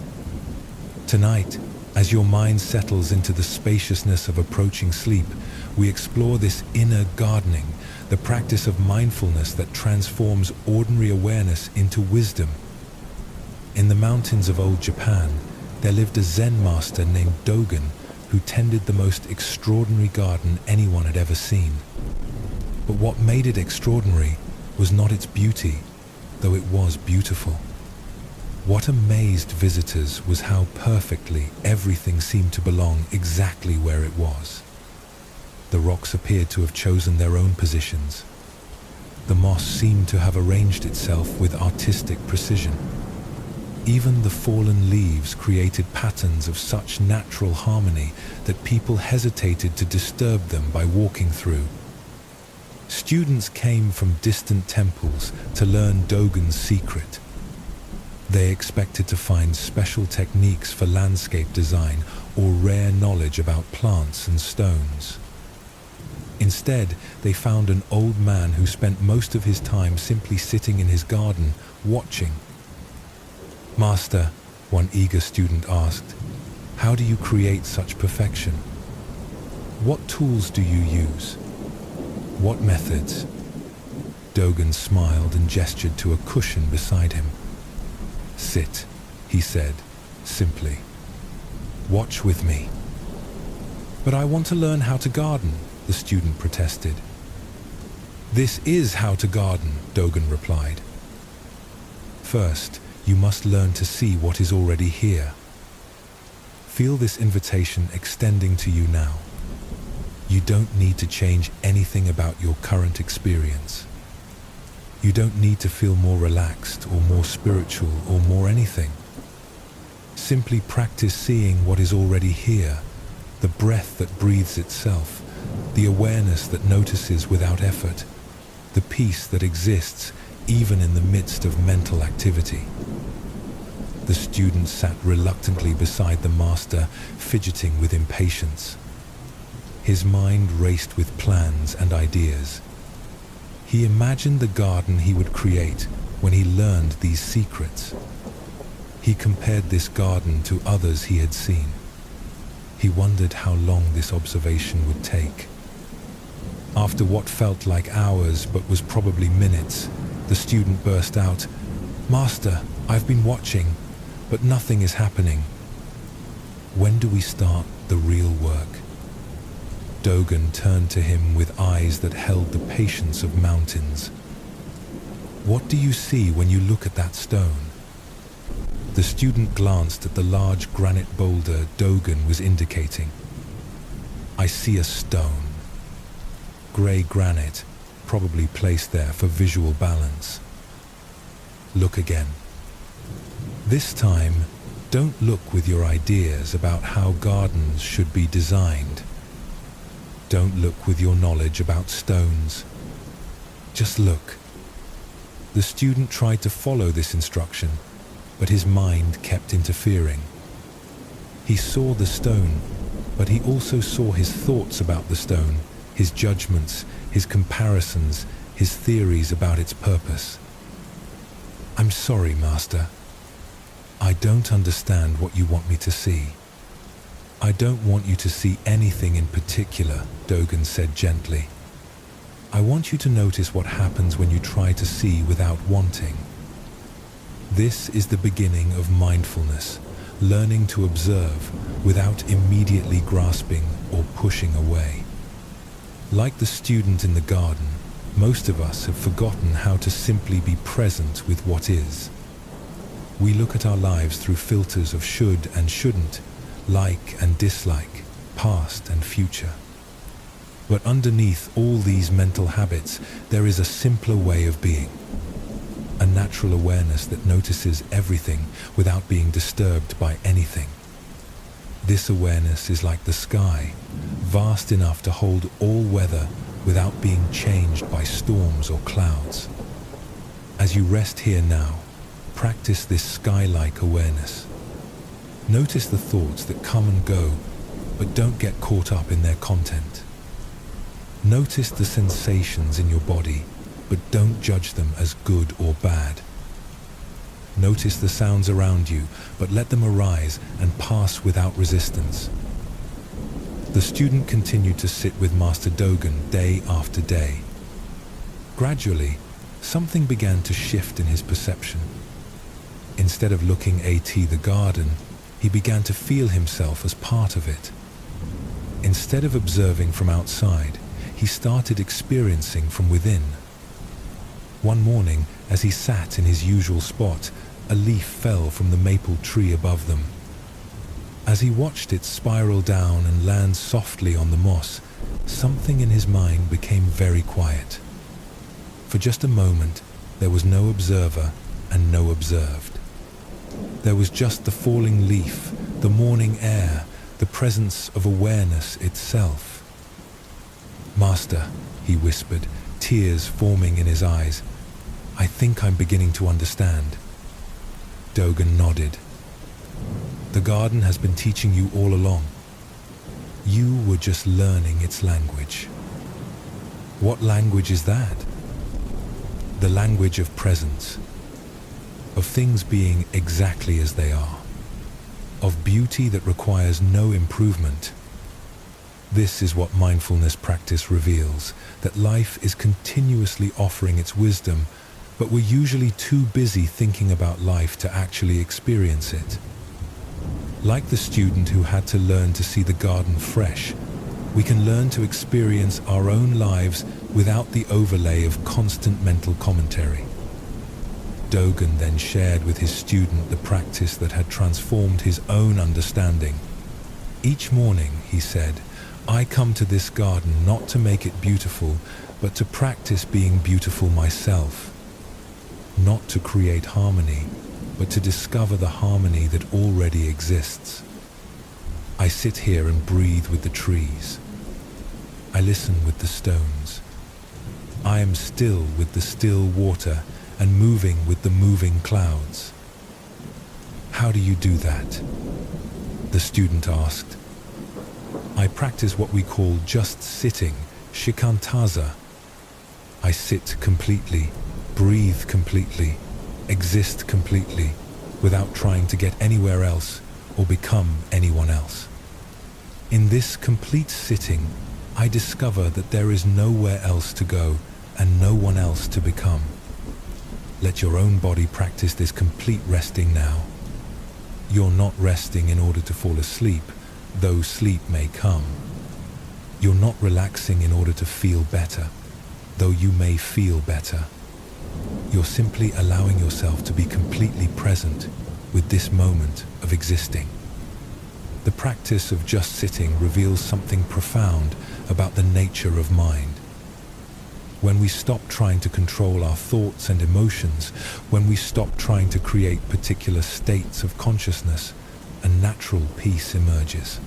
Speaker 1: Tonight, as your mind settles into the spaciousness of approaching sleep, we explore this inner gardening, the practice of mindfulness that transforms ordinary awareness into wisdom. In the mountains of old Japan, there lived a Zen master named Dogen who tended the most extraordinary garden anyone had ever seen. But what made it extraordinary was not its beauty, though it was beautiful. What amazed visitors was how perfectly everything seemed to belong exactly where it was. The rocks appeared to have chosen their own positions. The moss seemed to have arranged itself with artistic precision. Even the fallen leaves created patterns of such natural harmony that people hesitated to disturb them by walking through. Students came from distant temples to learn Dogen's secret. They expected to find special techniques for landscape design or rare knowledge about plants and stones. Instead, they found an old man who spent most of his time simply sitting in his garden, watching. "Master, One eager student asked, "How do you create such perfection? What tools do you use? What methods?" Dogen smiled and gestured to a cushion beside him. "Sit," he said, simply. "Watch with me." "But I want to learn how to garden," the student protested. "This is how to garden," Dogen replied. "First, you must learn to see what is already here. Feel this invitation extending to you now. You don't need to change anything about your current experience. You don't need to feel more relaxed or more spiritual or more anything. Simply practice seeing what is already here, the breath that breathes itself, the awareness that notices without effort, the peace that exists even in the midst of mental activity." The student sat reluctantly beside the master, fidgeting with impatience. His mind raced with plans and ideas. He imagined the garden he would create when he learned these secrets. He compared this garden to others he had seen. He wondered how long this observation would take. After what felt like hours but was probably minutes, the student burst out, "Master, I've been watching, but nothing is happening. When do we start the real work?" Dogen turned to him with eyes that held the patience of mountains. "What do you see when you look at that stone?" The student glanced at the large granite boulder Dogen was indicating. "I see a stone. Grey granite, probably placed there for visual balance." "Look again. This time, don't look with your ideas about how gardens should be designed. Don't look with your knowledge about stones. Just look." The student tried to follow this instruction, but his mind kept interfering. He saw the stone, but he also saw his thoughts about the stone, his judgments, his comparisons, his theories about its purpose. "I'm sorry, Master. I don't understand what you want me to see." "I don't want you to see anything in particular," Dogen said gently. "I want you to notice what happens when you try to see without wanting. This is the beginning of mindfulness, learning to observe without immediately grasping or pushing away. Like the student in the garden, most of us have forgotten how to simply be present with what is. We look at our lives through filters of should and shouldn't, like and dislike, past and future. But underneath all these mental habits, there is a simpler way of being. A natural awareness that notices everything without being disturbed by anything. This awareness is like the sky, vast enough to hold all weather without being changed by storms or clouds. As you rest here now, practice this sky-like awareness. Notice the thoughts that come and go, but don't get caught up in their content. Notice the sensations in your body, but don't judge them as good or bad. Notice the sounds around you, but let them arise and pass without resistance. The student continued to sit with Master Dogen day after day. Gradually, something began to shift in his perception. Instead of looking at the garden, he began to feel himself as part of it. Instead of observing from outside, he started experiencing from within. One morning, as he sat in his usual spot, a leaf fell from the maple tree above them. As he watched it spiral down and land softly on the moss, something in his mind became very quiet. For just a moment, there was no observer and no observed. There was just the falling leaf, the morning air, the presence of awareness itself. "Master," he whispered, tears forming in his eyes, "I think I'm beginning to understand." Dogen nodded. "The garden has been teaching you all along. You were just learning its language." "What language is that?" "The language of presence, of things being exactly as they are. of beauty that requires no improvement. This is what mindfulness practice reveals, that life is continuously offering its wisdom, but we're usually too busy thinking about life to actually experience it. Like the student who had to learn to see the garden fresh, we can learn to experience our own lives without the overlay of constant mental commentary. Dogen then shared with his student the practice that had transformed his own understanding. Each morning, he said, I come to this garden not to make it beautiful, but to practice being beautiful myself. Not to create harmony, but to discover the harmony that already exists. I sit here and breathe with the trees. I listen with the stones. I am still with the still water and moving with the moving clouds. How do you do that? The student asked. I practice what we call just sitting, shikantaza. I sit completely, breathe completely, exist completely, without trying to get anywhere else or become anyone else. In this complete sitting, I discover that there is nowhere else to go and no one else to become. Let your own body practice this complete resting now. You're not resting in order to fall asleep, though sleep may come. You're not relaxing in order to feel better, though you may feel better. You're simply allowing yourself to be completely present with this moment of existing. The practice of just sitting reveals something profound about the nature of mind. When we stop trying to control our thoughts and emotions, when we stop trying to create particular states of consciousness, a natural peace emerges.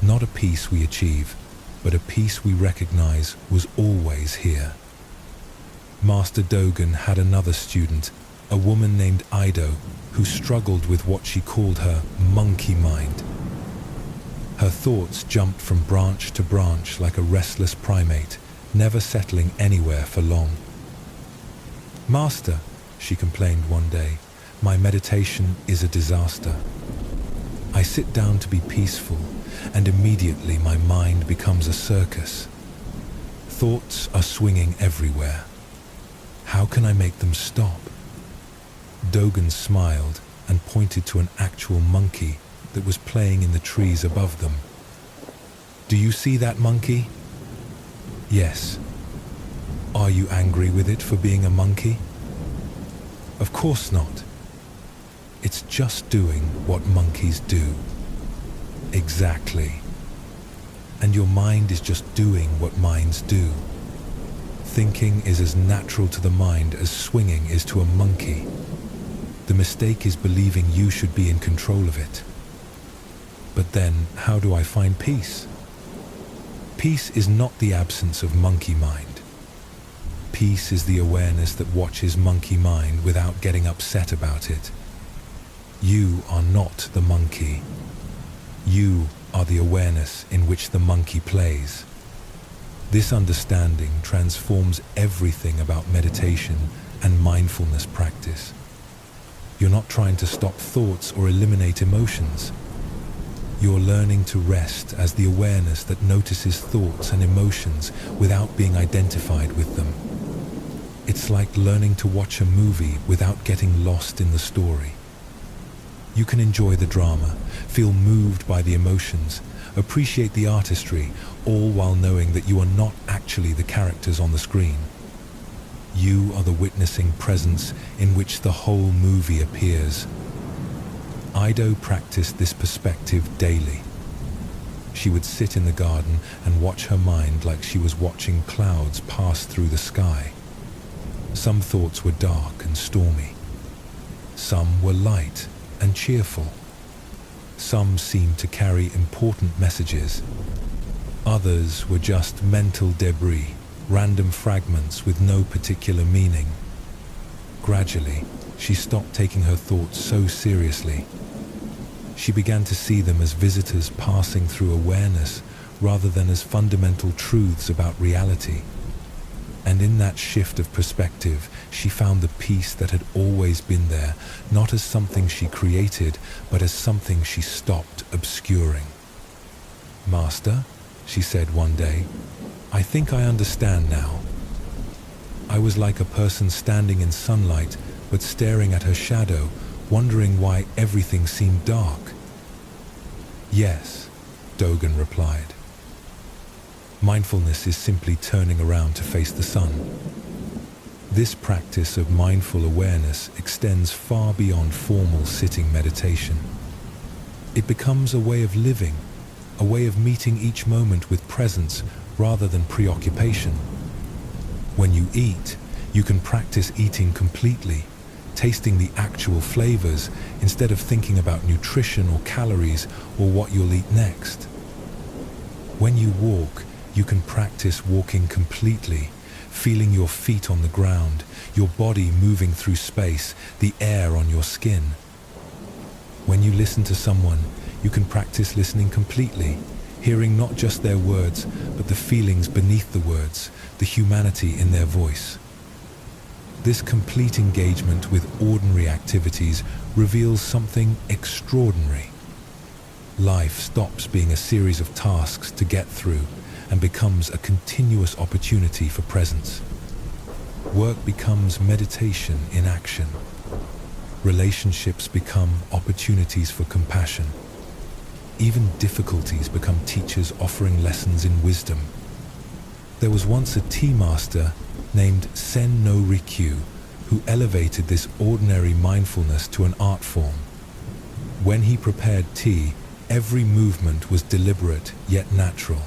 Speaker 1: Not a peace we achieve, but a peace we recognize was always here. Master Dogen had another student, a woman named Ido, who struggled with what she called her monkey mind. Her thoughts jumped from branch to branch like a restless primate, never settling anywhere for long. Master, she complained one day, my meditation is a disaster. I sit down to be peaceful, and immediately my mind becomes a circus. Thoughts are swinging everywhere. How can I make them stop? Dogen smiled and pointed to an actual monkey that was playing in the trees above them. Do you see that monkey? Yes. Are you angry with it for being a monkey? Of course not. It's just doing what monkeys do. Exactly. And your mind is just doing what minds do. Thinking is as natural to the mind as swinging is to a monkey. The mistake is believing you should be in control of it. But then, how do I find peace? Peace is not the absence of monkey mind. Peace is the awareness that watches monkey mind without getting upset about it. You are not the monkey. You are the awareness in which the monkey plays. This understanding transforms everything about meditation and mindfulness practice. You're not trying to stop thoughts or eliminate emotions. You're learning to rest as the awareness that notices thoughts and emotions without being identified with them. It's like learning to watch a movie without getting lost in the story. You can enjoy the drama, feel moved by the emotions, appreciate the artistry, all while knowing that you are not actually the characters on the screen. You are the witnessing presence in which the whole movie appears. Ido practiced this perspective daily. She would sit in the garden and watch her mind like she was watching clouds pass through the sky. Some thoughts were dark and stormy. Some were light and cheerful. Some seemed to carry important messages. Others were just mental debris, random fragments with no particular meaning. Gradually, she stopped taking her thoughts so seriously. She began to see them as visitors passing through awareness rather than as fundamental truths about reality. And in that shift of perspective, she found the peace that had always been there, not as something she created, but as something she stopped obscuring. "Master," she said one day, "I think I understand now. I was like a person standing in sunlight, but staring at her shadow, wondering why everything seemed dark." "Yes," Dogen replied. Mindfulness is simply turning around to face the sun. This practice of mindful awareness extends far beyond formal sitting meditation. It becomes a way of living, a way of meeting each moment with presence rather than preoccupation. When you eat, you can practice eating completely, tasting the actual flavors instead of thinking about nutrition or calories or what you'll eat next. When you walk, you can practice walking completely, feeling your feet on the ground, your body moving through space, the air on your skin. When you listen to someone, you can practice listening completely, hearing not just their words, but the feelings beneath the words, the humanity in their voice. This complete engagement with ordinary activities reveals something extraordinary. Life stops being a series of tasks to get through and becomes a continuous opportunity for presence. Work becomes meditation in action. Relationships become opportunities for compassion. Even difficulties become teachers offering lessons in wisdom. There was once a tea master named Sen no Rikyu who elevated this ordinary mindfulness to an art form. When he prepared tea, every movement was deliberate yet natural.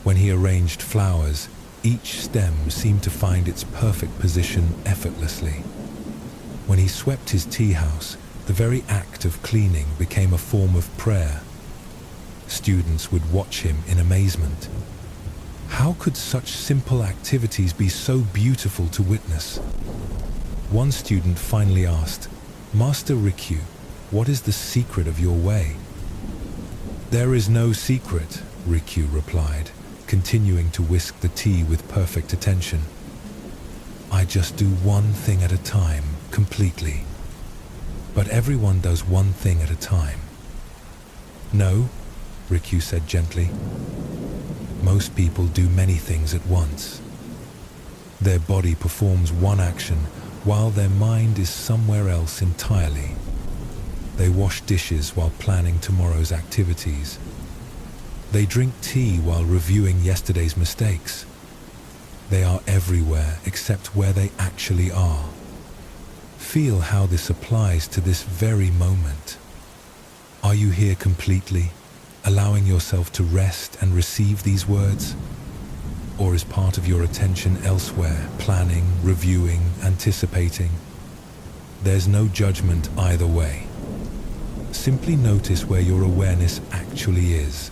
Speaker 1: When he arranged flowers, each stem seemed to find its perfect position effortlessly. When he swept his tea house, the very act of cleaning became a form of prayer. Students would watch him in amazement. How could such simple activities be so beautiful to witness? One student finally asked, "Master Rikyu, what is the secret of your way?" "There is no secret," Rikyu replied, continuing to whisk the tea with perfect attention. "I just do one thing at a time, completely. But everyone does one thing at a time." "No," Rikyu said gently. "Most people do many things at once. Their body performs one action while their mind is somewhere else entirely. They wash dishes while planning tomorrow's activities. They drink tea while reviewing yesterday's mistakes. They are everywhere except where they actually are. Feel how this applies to this very moment. Are you here completely, allowing yourself to rest and receive these words? Or is part of your attention elsewhere, planning, reviewing, anticipating? There's no judgment either way. Simply notice where your awareness actually is.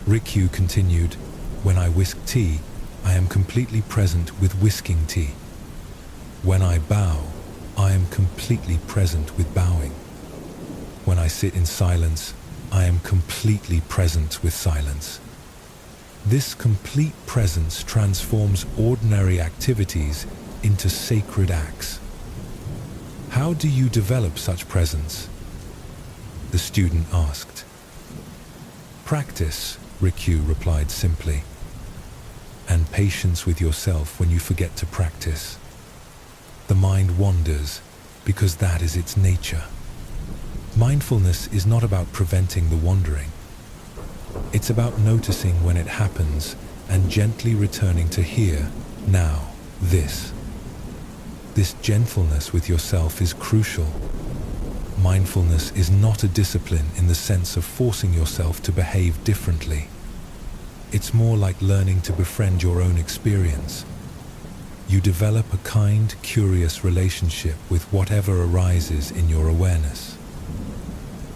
Speaker 1: Rikyu continued, "When I whisk tea, I am completely present with whisking tea. When I bow, I am completely present with bowing. When I sit in silence, I am completely present with silence. This complete presence transforms ordinary activities into sacred acts." "How do you develop such presence?" the student asked. "Practice," Rikyu replied simply, "and patience with yourself when you forget to practice. The mind wanders because that is its nature. Mindfulness is not about preventing the wandering. It's about noticing when it happens and gently returning to here, now, this. This gentleness with yourself is crucial. Mindfulness is not a discipline in the sense of forcing yourself to behave differently. It's more like learning to befriend your own experience. You develop a kind, curious relationship with whatever arises in your awareness.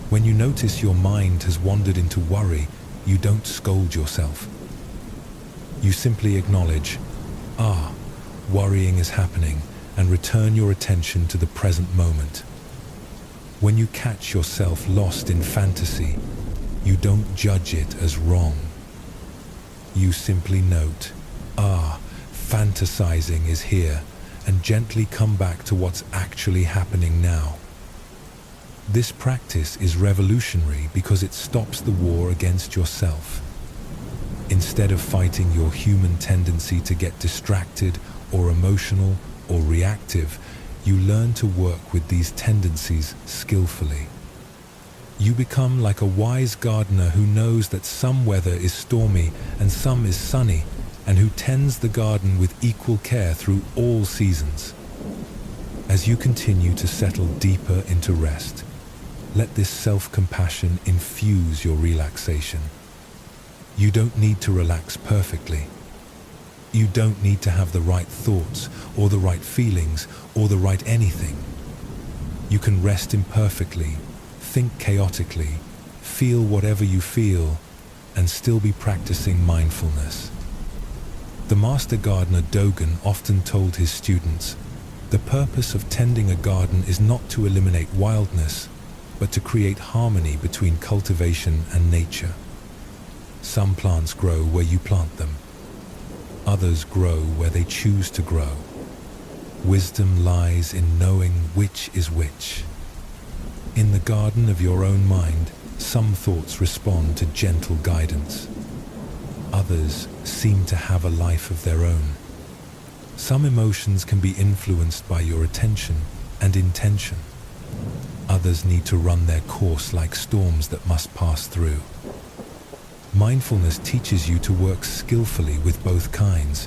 Speaker 1: When you notice your mind has wandered into worry, you don't scold yourself. You simply acknowledge, worrying is happening, and return your attention to the present moment. When you catch yourself lost in fantasy, you don't judge it as wrong. You simply note, fantasizing is here, and gently come back to what's actually happening now. This practice is revolutionary because it stops the war against yourself. Instead of fighting your human tendency to get distracted or emotional or reactive, you learn to work with these tendencies skillfully. You become like a wise gardener who knows that some weather is stormy and some is sunny, and who tends the garden with equal care through all seasons. As you continue to settle deeper into rest, let this self-compassion infuse your relaxation. You don't need to relax perfectly. You don't need to have the right thoughts or the right feelings or the right anything. You can rest imperfectly, think chaotically, feel whatever you feel, and still be practicing mindfulness. The master gardener Dogen often told his students, the purpose of tending a garden is not to eliminate wildness, but to create harmony between cultivation and nature. Some plants grow where you plant them. Others grow where they choose to grow. Wisdom lies in knowing which is which. In the garden of your own mind, some thoughts respond to gentle guidance. Others seem to have a life of their own. Some emotions can be influenced by your attention and intention. Others need to run their course like storms that must pass through. Mindfulness teaches you to work skillfully with both kinds.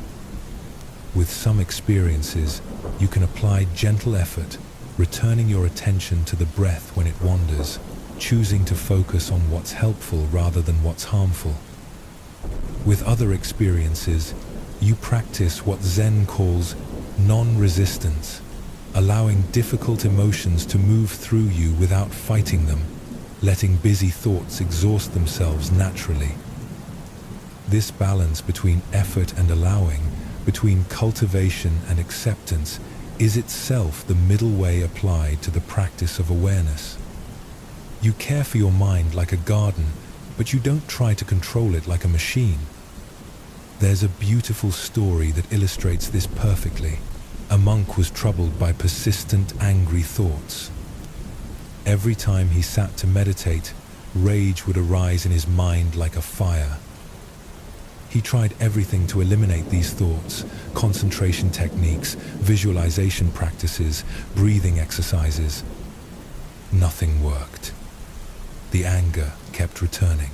Speaker 1: With some experiences, you can apply gentle effort, returning your attention to the breath when it wanders, choosing to focus on what's helpful rather than what's harmful. With other experiences, you practice what Zen calls non-resistance, allowing difficult emotions to move through you without fighting them, letting busy thoughts exhaust themselves naturally. This balance between effort and allowing, between cultivation and acceptance, is itself the middle way applied to the practice of awareness. You care for your mind like a garden, but you don't try to control it like a machine. There's a beautiful story that illustrates this perfectly. A monk was troubled by persistent, angry thoughts. Every time he sat to meditate, rage would arise in his mind like a fire. He tried everything to eliminate these thoughts: concentration techniques, visualization practices, breathing exercises. Nothing worked. The anger kept returning.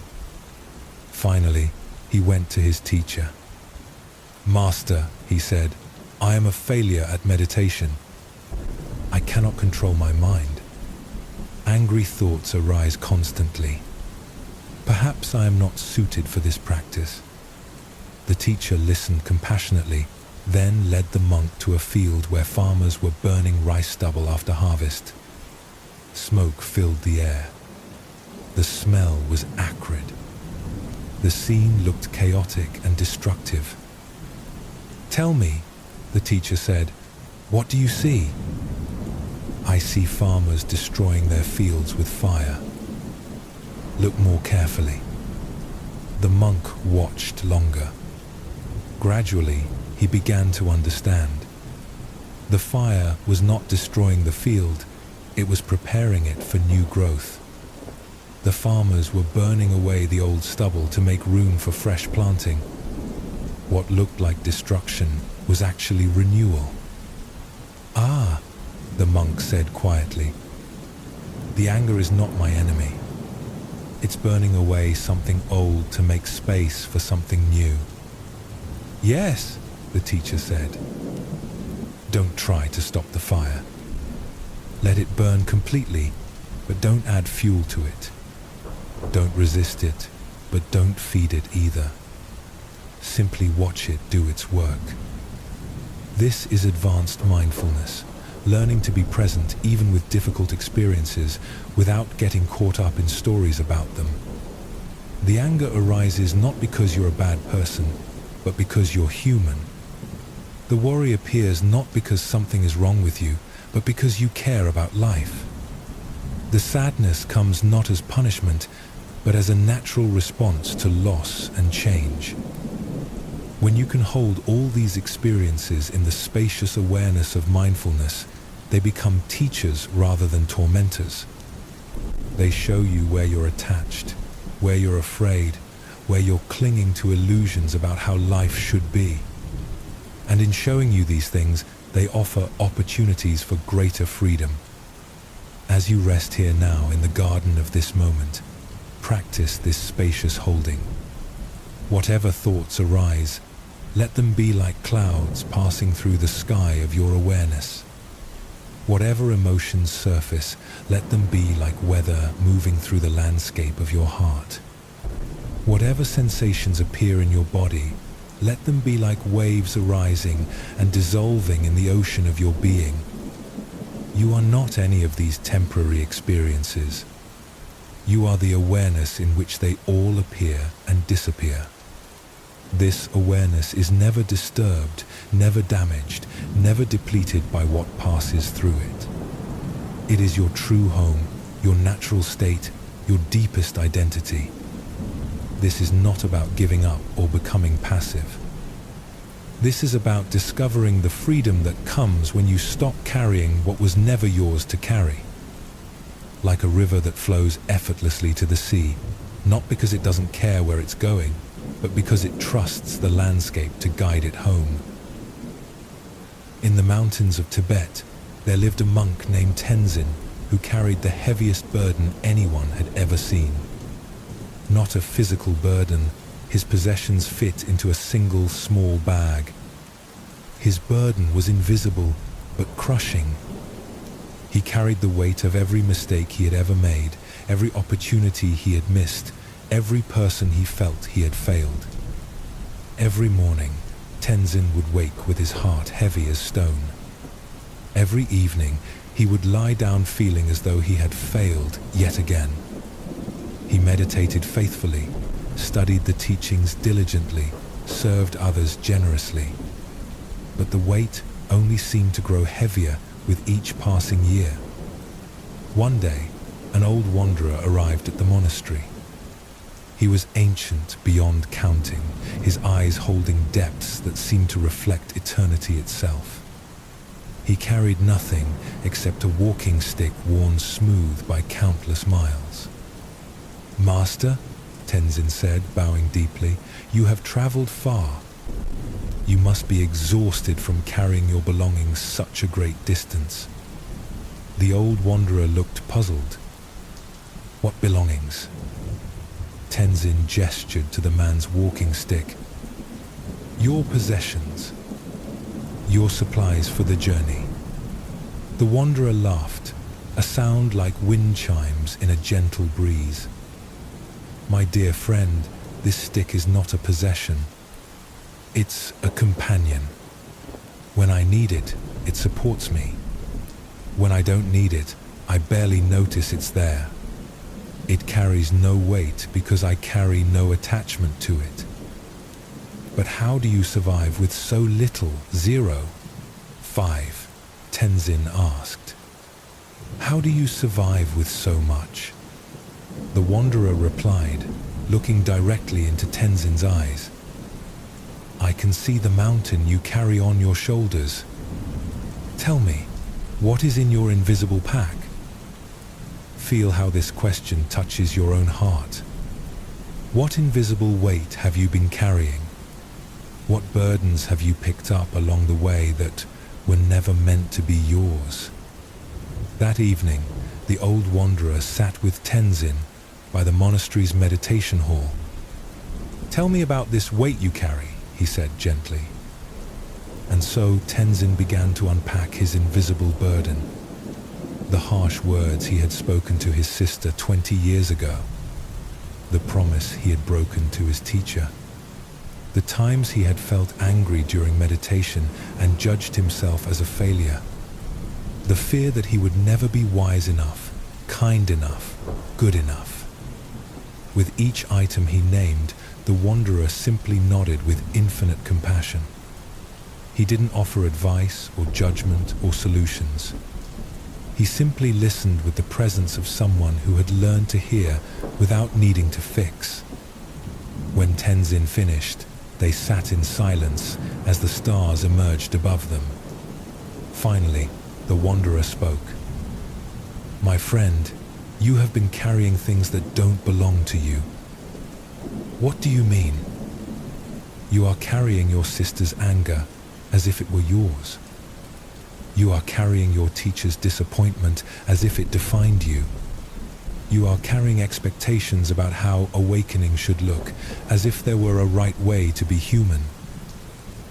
Speaker 1: Finally, he went to his teacher. "Master," he said, "I am a failure at meditation. I cannot control my mind. Angry thoughts arise constantly. Perhaps I am not suited for this practice." The teacher listened compassionately, then led the monk to a field where farmers were burning rice stubble after harvest. Smoke filled the air. The smell was acrid. The scene looked chaotic and destructive. "Tell me," the teacher said, "what do you see?" "I see farmers destroying their fields with fire." "Look more carefully." The monk watched longer. Gradually, he began to understand. The fire was not destroying the field, it was preparing it for new growth. The farmers were burning away the old stubble to make room for fresh planting. What looked like destruction was actually renewal. "Ah," the monk said quietly, "the anger is not my enemy. It's burning away something old to make space for something new." "Yes," the teacher said. "Don't try to stop the fire. Let it burn completely, but don't add fuel to it. Don't resist it, but don't feed it either. Simply watch it do its work." This is advanced mindfulness, learning to be present even with difficult experiences without getting caught up in stories about them. The anger arises not because you're a bad person, but because you're human. The worry appears not because something is wrong with you, but because you care about life. The sadness comes not as punishment, but as a natural response to loss and change. When you can hold all these experiences in the spacious awareness of mindfulness, they become teachers rather than tormentors. They show you where you're attached, where you're afraid, where you're clinging to illusions about how life should be. And in showing you these things, they offer opportunities for greater freedom. As you rest here now in the garden of this moment, practice this spacious holding. Whatever thoughts arise, let them be like clouds passing through the sky of your awareness. Whatever emotions surface, let them be like weather moving through the landscape of your heart. Whatever sensations appear in your body, let them be like waves arising and dissolving in the ocean of your being. You are not any of these temporary experiences. You are the awareness in which they all appear and disappear. This awareness is never disturbed, never damaged, never depleted by what passes through it. It is your true home, your natural state, your deepest identity. This is not about giving up or becoming passive. This is about discovering the freedom that comes when you stop carrying what was never yours to carry. Like a river that flows effortlessly to the sea, not because it doesn't care where it's going, but because it trusts the landscape to guide it home. In the mountains of Tibet, there lived a monk named Tenzin who carried the heaviest burden anyone had ever seen. Not a physical burden, his possessions fit into a single small bag. His burden was invisible, but crushing. He carried the weight of every mistake he had ever made, every opportunity he had missed, every person he felt he had failed. Every morning, Tenzin would wake with his heart heavy as stone. Every evening, he would lie down feeling as though he had failed yet again. He meditated faithfully, studied the teachings diligently, served others generously. But the weight only seemed to grow heavier with each passing year. One day, an old wanderer arrived at the monastery. He was ancient beyond counting, his eyes holding depths that seemed to reflect eternity itself. He carried nothing except a walking stick worn smooth by countless miles. "Master," Tenzin said, bowing deeply, "you have traveled far. You must be exhausted from carrying your belongings such a great distance." The old wanderer looked puzzled. "What belongings?" Tenzin gestured to the man's walking stick. "Your possessions. Your supplies for the journey." The wanderer laughed, a sound like wind chimes in a gentle breeze. "My dear friend, this stick is not a possession. It's a companion. When I need it, it supports me. When I don't need it, I barely notice it's there. It carries no weight because I carry no attachment to it." "But how do you survive with so little? 0, 5, Tenzin asked. "How do you survive with so much?" The wanderer replied, looking directly into Tenzin's eyes. "I can see the mountain you carry on your shoulders. Tell me, what is in your invisible pack?" Feel how this question touches your own heart. What invisible weight have you been carrying? What burdens have you picked up along the way that were never meant to be yours? That evening, the old wanderer sat with Tenzin by the monastery's meditation hall. "Tell me about this weight you carry," he said gently. And so Tenzin began to unpack his invisible burden. The harsh words he had spoken to his sister 20 years ago. The promise he had broken to his teacher. The times he had felt angry during meditation and judged himself as a failure. The fear that he would never be wise enough, kind enough, good enough. With each item he named, the wanderer simply nodded with infinite compassion. He didn't offer advice or judgment or solutions. He simply listened with the presence of someone who had learned to hear without needing to fix. When Tenzin finished, They sat in silence as the stars emerged above them. Finally, the wanderer spoke. "My friend, you have been carrying things that don't belong to you." "What do you mean?" "You are carrying your sister's anger as if it were yours. You are carrying your teacher's disappointment as if it defined you. You are carrying expectations about how awakening should look, as if there were a right way to be human.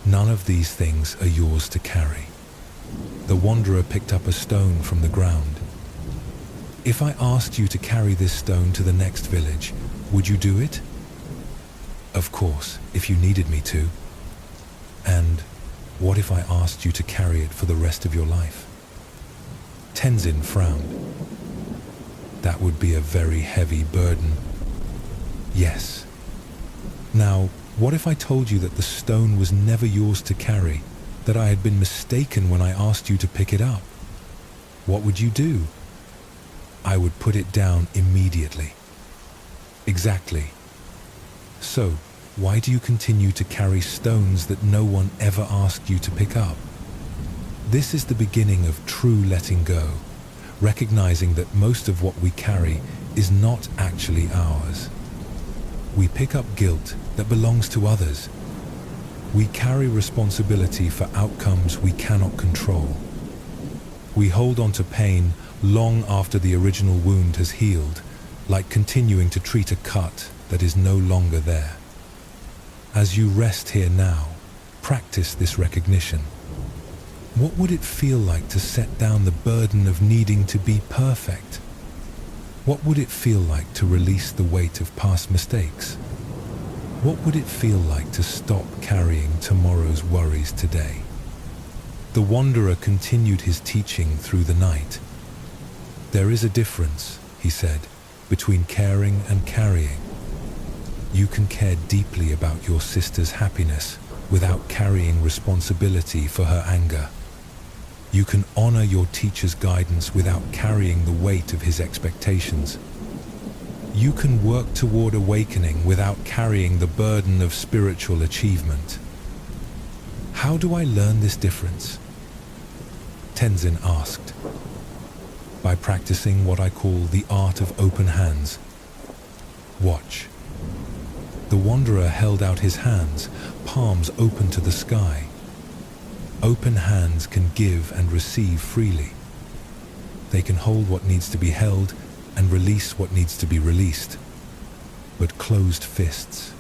Speaker 1: None of these things are yours to carry." The wanderer picked up a stone from the ground. "If I asked you to carry this stone to the next village, would you do it?" "Of course, if you needed me to." "And what if I asked you to carry it for the rest of your life?" Tenzin frowned. "That would be a very heavy burden." "Yes. Now, what if I told you that the stone was never yours to carry, that I had been mistaken when I asked you to pick it up? What would you do?" "I would put it down immediately." "Exactly. So, why do you continue to carry stones that no one ever asked you to pick up?" This is the beginning of true letting go, recognizing that most of what we carry is not actually ours. We pick up guilt that belongs to others. We carry responsibility for outcomes we cannot control. We hold on to pain long after the original wound has healed, like continuing to treat a cut that is no longer there. As you rest here now, practice this recognition. What would it feel like to set down the burden of needing to be perfect? What would it feel like to release the weight of past mistakes? What would it feel like to stop carrying tomorrow's worries today? The wanderer continued his teaching through the night. "There is a difference," he said, "between caring and carrying. You can care deeply about your sister's happiness without carrying responsibility for her anger. You can honor your teacher's guidance without carrying the weight of his expectations. You can work toward awakening without carrying the burden of spiritual achievement." "How do I learn this difference?" Tenzin asked. "By practicing what I call the art of open hands. Watch." The wanderer held out his hands, palms open to the sky. Open hands can give and receive freely. They can hold what needs to be held and release what needs to be released. But closed fists.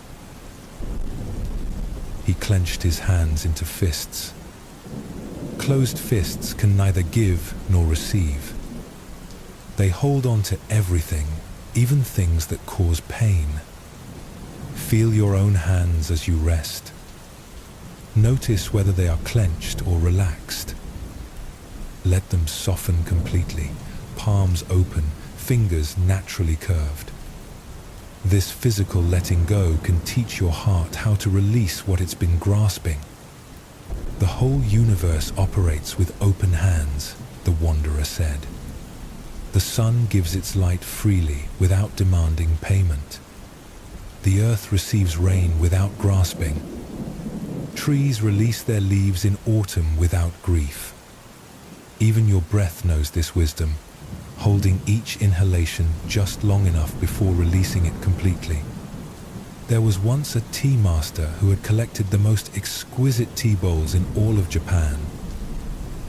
Speaker 1: He clenched his hands into fists. Closed fists can neither give nor receive. They hold on to everything, even things that cause pain. Feel your own hands as you rest. Notice whether they are clenched or relaxed. Let them soften completely, palms open, fingers naturally curved. This physical letting go can teach your heart how to release what it's been grasping. The whole universe operates with open hands, the wanderer said. The sun gives its light freely without demanding payment. The earth receives rain without grasping. Trees release their leaves in autumn without grief. Even your breath knows this wisdom, holding each inhalation just long enough before releasing it completely. There was once a tea master who had collected the most exquisite tea bowls in all of Japan.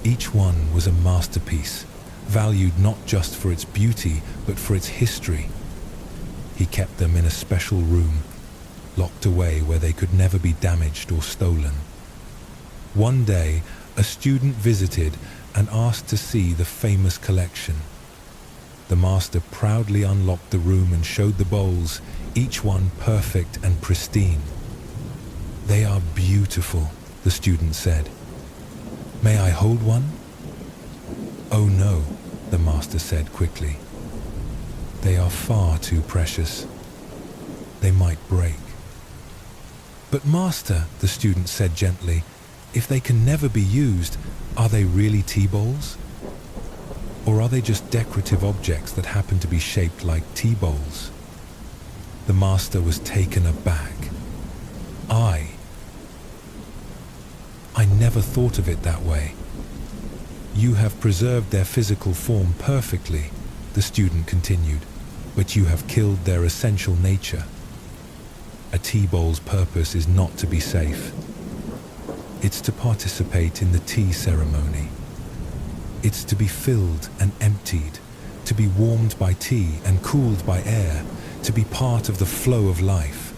Speaker 1: Each one was a masterpiece, valued not just for its beauty, but for its history. He kept them in a special room, locked away where they could never be damaged or stolen. One day, a student visited and asked to see the famous collection. The master proudly unlocked the room and showed the bowls, each one perfect and pristine. "They are beautiful," the student said. "May I hold one?" "Oh no," the master said quickly. "They are far too precious. They might break." "But master," the student said gently, "if they can never be used, are they really tea bowls? Or are they just decorative objects that happen to be shaped like tea bowls?" The master was taken aback. "I, never thought of it that way." "You have preserved their physical form perfectly," the student continued, "but you have killed their essential nature. A tea bowl's purpose is not to be safe. It's to participate in the tea ceremony. It's to be filled and emptied, to be warmed by tea and cooled by air, to be part of the flow of life."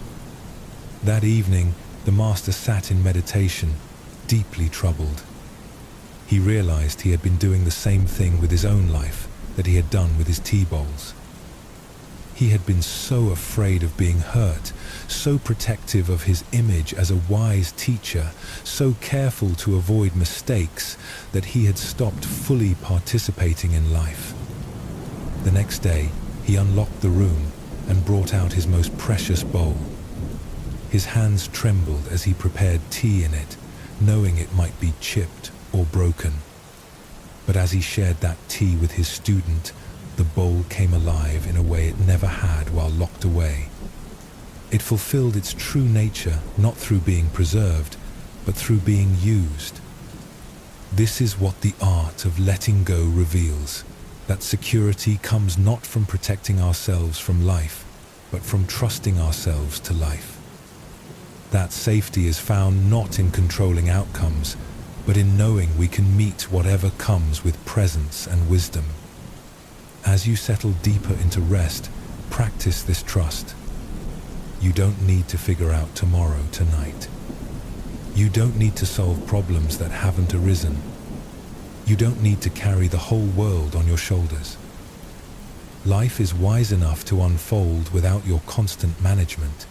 Speaker 1: That evening, the master sat in meditation, deeply troubled. He realized he had been doing the same thing with his own life that he had done with his tea bowls. He had been so afraid of being hurt, so protective of his image as a wise teacher, so careful to avoid mistakes, that he had stopped fully participating in life. The next day, he unlocked the room and brought out his most precious bowl. His hands trembled as he prepared tea in it, knowing it might be chipped or broken. But as he shared that tea with his student, the bowl came alive in a way it never had while locked away. It fulfilled its true nature not through being preserved, but through being used. This is what the art of letting go reveals, that security comes not from protecting ourselves from life, but from trusting ourselves to life. That safety is found not in controlling outcomes, but in knowing we can meet whatever comes with presence and wisdom. As you settle deeper into rest, practice this trust. You don't need to figure out tomorrow tonight. You don't need to solve problems that haven't arisen. You don't need to carry the whole world on your shoulders. Life is wise enough to unfold without your constant management.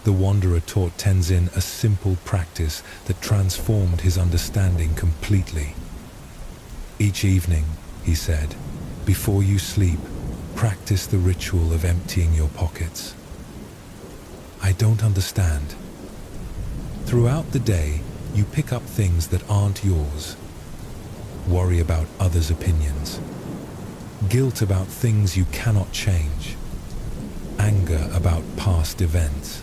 Speaker 1: The wanderer taught Tenzin a simple practice that transformed his understanding completely. "Each evening," he said, "before you sleep, practice the ritual of emptying your pockets." "I don't understand." "Throughout the day, you pick up things that aren't yours. Worry about others' opinions. Guilt about things you cannot change. Anger about past events.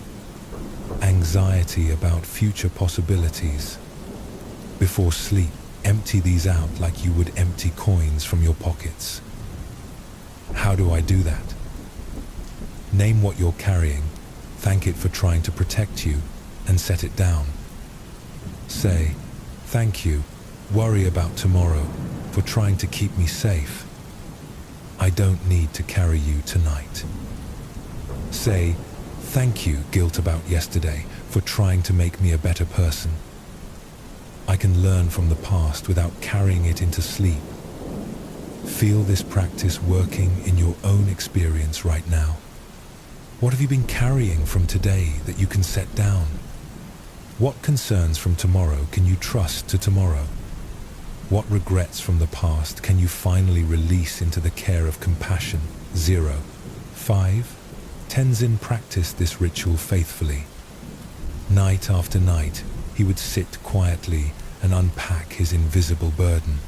Speaker 1: Anxiety about future possibilities. Before sleep, empty these out like you would empty coins from your pockets." "How do I do that?" "Name what you're carrying, thank it for trying to protect you, and set it down. Say, 'Thank you, worry about tomorrow, for trying to keep me safe. I don't need to carry you tonight.' Say, 'Thank you, guilt about yesterday, for trying to make me a better person. I can learn from the past without carrying it into sleep.' Feel this practice working in your own experience right now. What have you been carrying from today that you can set down? What concerns from tomorrow can you trust to tomorrow? What regrets from the past can you finally release into the care of compassion? 0. 5. Tenzin practiced this ritual faithfully. Night after night, he would sit quietly and unpack his invisible burden.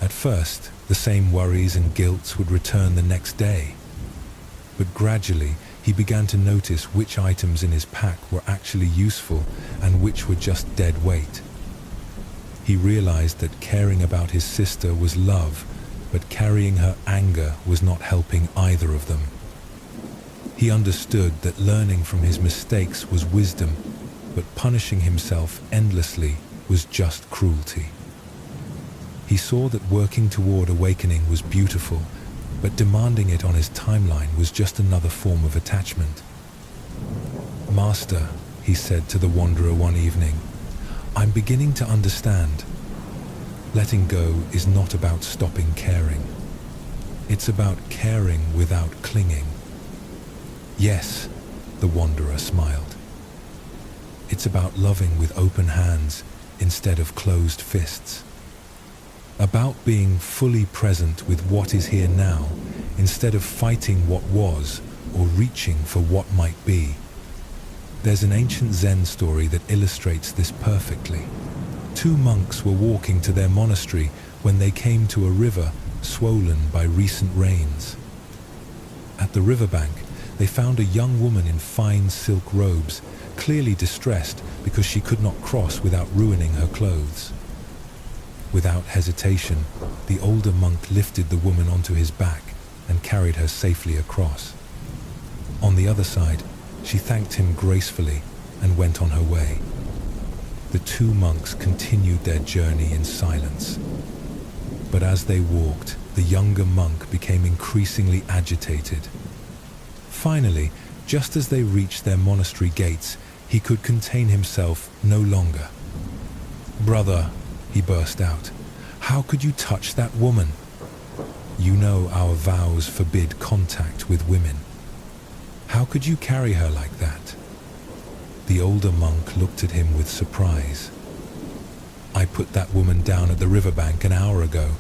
Speaker 1: At first, the same worries and guilt would return the next day. But gradually, he began to notice which items in his pack were actually useful and which were just dead weight. He realized that caring about his sister was love, but carrying her anger was not helping either of them. He understood that learning from his mistakes was wisdom, but punishing himself endlessly was just cruelty. He saw that working toward awakening was beautiful, but demanding it on his timeline was just another form of attachment. "Master," he said to the wanderer one evening, "I'm beginning to understand. Letting go is not about stopping caring. It's about caring without clinging." "Yes," the wanderer smiled. "It's about loving with open hands instead of closed fists. About being fully present with what is here now instead of fighting what was or reaching for what might be." There's an ancient Zen story that illustrates this perfectly. 2 monks were walking to their monastery when they came to a river swollen by recent rains. At the riverbank, they found a young woman in fine silk robes, clearly distressed because she could not cross without ruining her clothes. Without hesitation, the older monk lifted the woman onto his back and carried her safely across. On the other side, she thanked him gracefully and went on her way. The two monks continued their journey in silence. But as they walked, the younger monk became increasingly agitated. Finally, just as they reached their monastery gates, he could contain himself no longer. "Brother," he burst out, "how could you touch that woman? You know our vows forbid contact with women. How could you carry her like that?" The older monk looked at him with surprise. "I put that woman down at the riverbank an hour ago.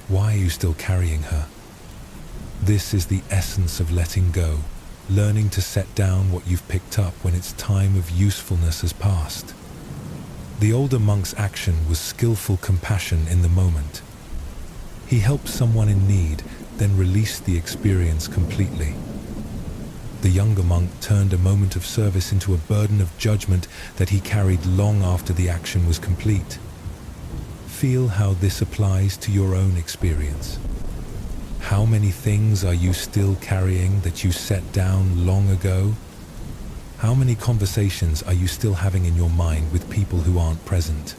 Speaker 1: Why are you still carrying her?" This is the essence of letting go, learning to set down what you've picked up when its time of usefulness has passed. The older monk's action was skillful compassion in the moment. He helped someone in need, then released the experience completely. The younger monk turned a moment of service into a burden of judgment that he carried long after the action was complete. Feel how this applies to your own experience. How many things are you still carrying that you set down long ago? How many conversations are you still having in your mind with people who aren't present?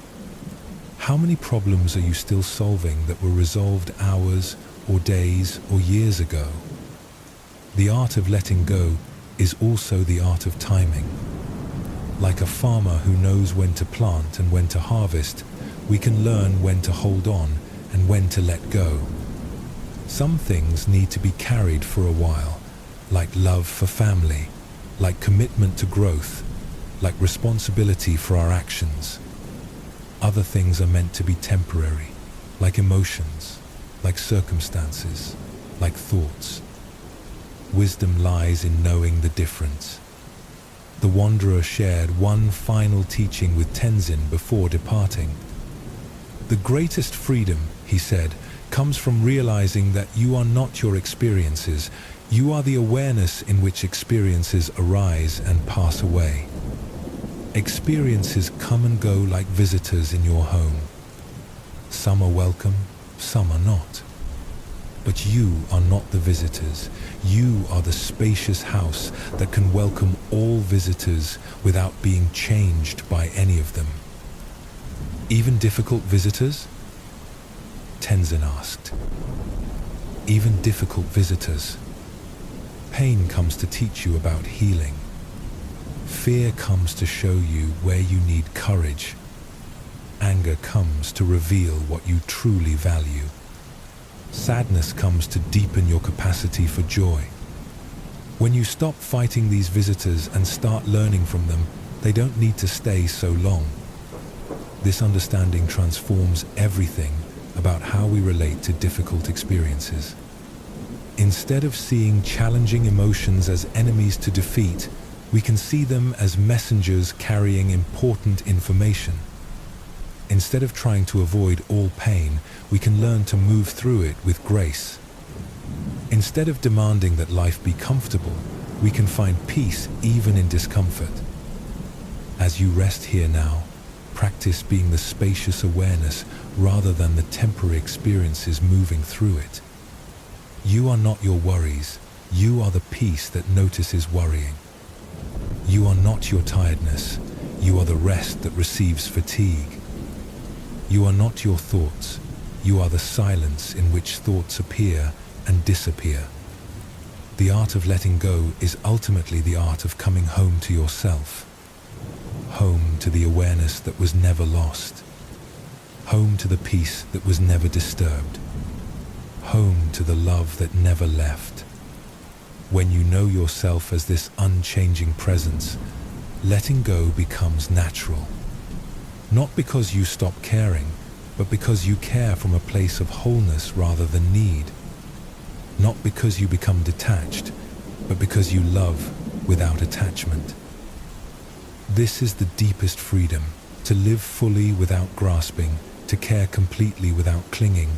Speaker 1: How many problems are you still solving that were resolved hours or days or years ago? The art of letting go is also the art of timing. Like a farmer who knows when to plant and when to harvest, we can learn when to hold on and when to let go. Some things need to be carried for a while, like love for family, like commitment to growth, like responsibility for our actions. Other things are meant to be temporary, like emotions, like circumstances, like thoughts. Wisdom lies in knowing the difference. The wanderer shared one final teaching with Tenzin before departing. "The greatest freedom," he said, "comes from realizing that you are not your experiences. You are the awareness in which experiences arise and pass away. Experiences come and go like visitors in your home. Some are welcome, some are not. But you are not the visitors. You are the spacious house that can welcome all visitors without being changed by any of them." "Even difficult visitors?" Tenzin asked. "Even difficult visitors. Pain comes to teach you about healing. Fear comes to show you where you need courage. Anger comes to reveal what you truly value. Sadness comes to deepen your capacity for joy. When you stop fighting these visitors and start learning from them, they don't need to stay so long. This understanding transforms everything about how we relate to difficult experiences. Instead of seeing challenging emotions as enemies to defeat, we can see them as messengers carrying important information. Instead of trying to avoid all pain, we can learn to move through it with grace. Instead of demanding that life be comfortable, we can find peace even in discomfort. As you rest here now, practice being the spacious awareness rather than the temporary experiences moving through it. You are not your worries. You are the peace that notices worrying. You are not your tiredness. You are the rest that receives fatigue. You are not your thoughts. You are the silence in which thoughts appear and disappear. The art of letting go is ultimately the art of coming home to yourself. Home to the awareness that was never lost. Home to the peace that was never disturbed. Home to the love that never left. When you know yourself as this unchanging presence, letting go becomes natural. Not because you stop caring, but because you care from a place of wholeness rather than need. Not because you become detached, but because you love without attachment. This is the deepest freedom, to live fully without grasping, to care completely without clinging,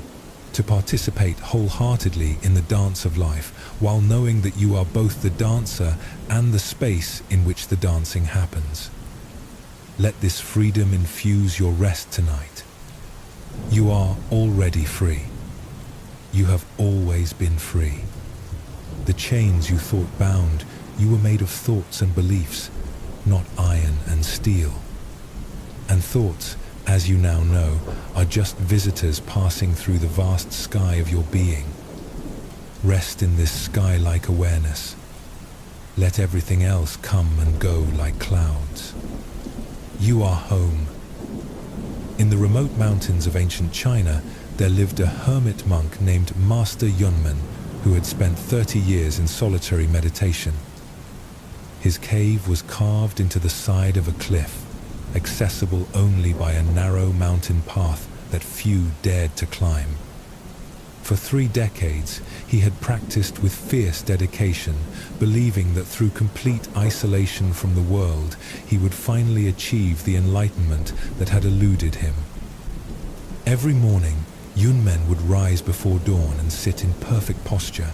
Speaker 1: to participate wholeheartedly in the dance of life, while knowing that you are both the dancer and the space in which the dancing happens. Let this freedom infuse your rest tonight. You are already free. You have always been free. The chains you thought bound, you were made of thoughts and beliefs, not iron and steel. And thoughts, as you now know, are just visitors passing through the vast sky of your being. Rest in this sky-like awareness. Let everything else come and go like clouds. You are home. In the remote mountains of ancient China, there lived a hermit monk named Master Yunmen, who had spent 30 years in solitary meditation. His cave was carved into the side of a cliff, accessible only by a narrow mountain path that few dared to climb. For 3 decades, he had practiced with fierce dedication, believing that through complete isolation from the world, he would finally achieve the enlightenment that had eluded him. Every morning, Yunmen would rise before dawn and sit in perfect posture,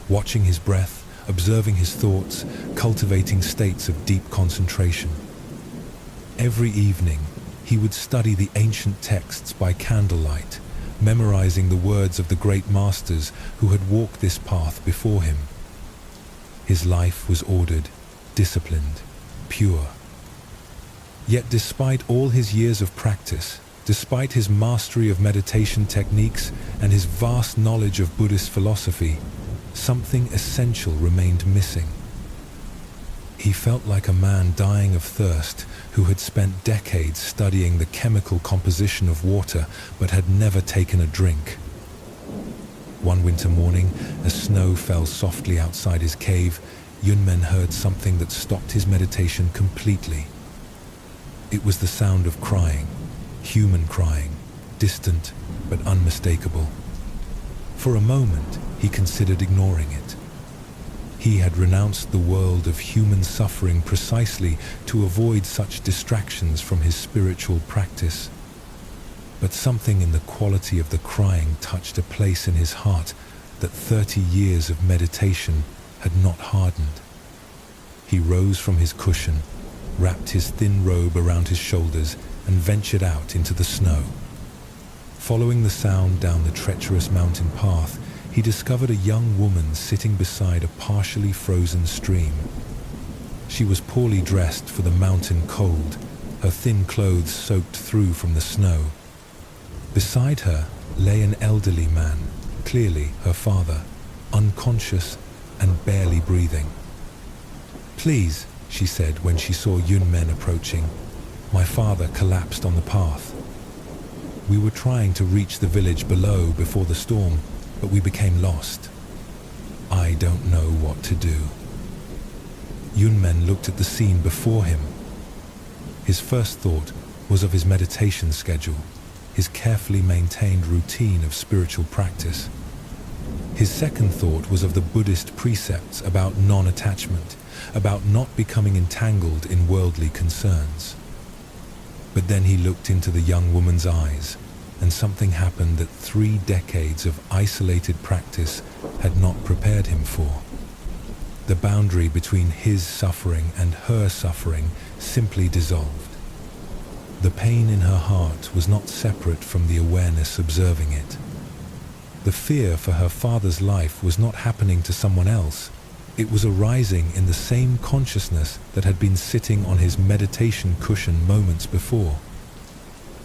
Speaker 1: watching his breath, observing his thoughts, cultivating states of deep concentration. Every evening, he would study the ancient texts by candlelight, memorizing the words of the great masters who had walked this path before him. His life was ordered, disciplined, pure. Yet despite all his years of practice, despite his mastery of meditation techniques and his vast knowledge of Buddhist philosophy, something essential remained missing. He felt like a man dying of thirst who had spent decades studying the chemical composition of water but had never taken a drink. One winter morning, as snow fell softly outside his cave, Yunmen heard something that stopped his meditation completely. It was the sound of crying, human crying, distant but unmistakable. For a moment, he considered ignoring it. He had renounced the world of human suffering precisely to avoid such distractions from his spiritual practice. But something in the quality of the crying touched a place in his heart that 30 years of meditation had not hardened. He rose from his cushion, wrapped his thin robe around his shoulders, and ventured out into the snow. Following the sound down the treacherous mountain path, he discovered a young woman sitting beside a partially frozen stream. She was poorly dressed for the mountain cold, her thin clothes soaked through from the snow. Beside her lay an elderly man, clearly her father, unconscious and barely breathing. "Please," she said when she saw Yunmen approaching, "my father collapsed on the path. We were trying to reach the village below before the storm, but we became lost. I don't know what to do." Yunmen looked at the scene before him. His first thought was of his meditation schedule, his carefully maintained routine of spiritual practice. His second thought was of the Buddhist precepts about non-attachment, about not becoming entangled in worldly concerns. But then he looked into the young woman's eyes, and something happened that 3 decades of isolated practice had not prepared him for. The boundary between his suffering and her suffering simply dissolved. The pain in her heart was not separate from the awareness observing it. The fear for her father's life was not happening to someone else. It was arising in the same consciousness that had been sitting on his meditation cushion moments before.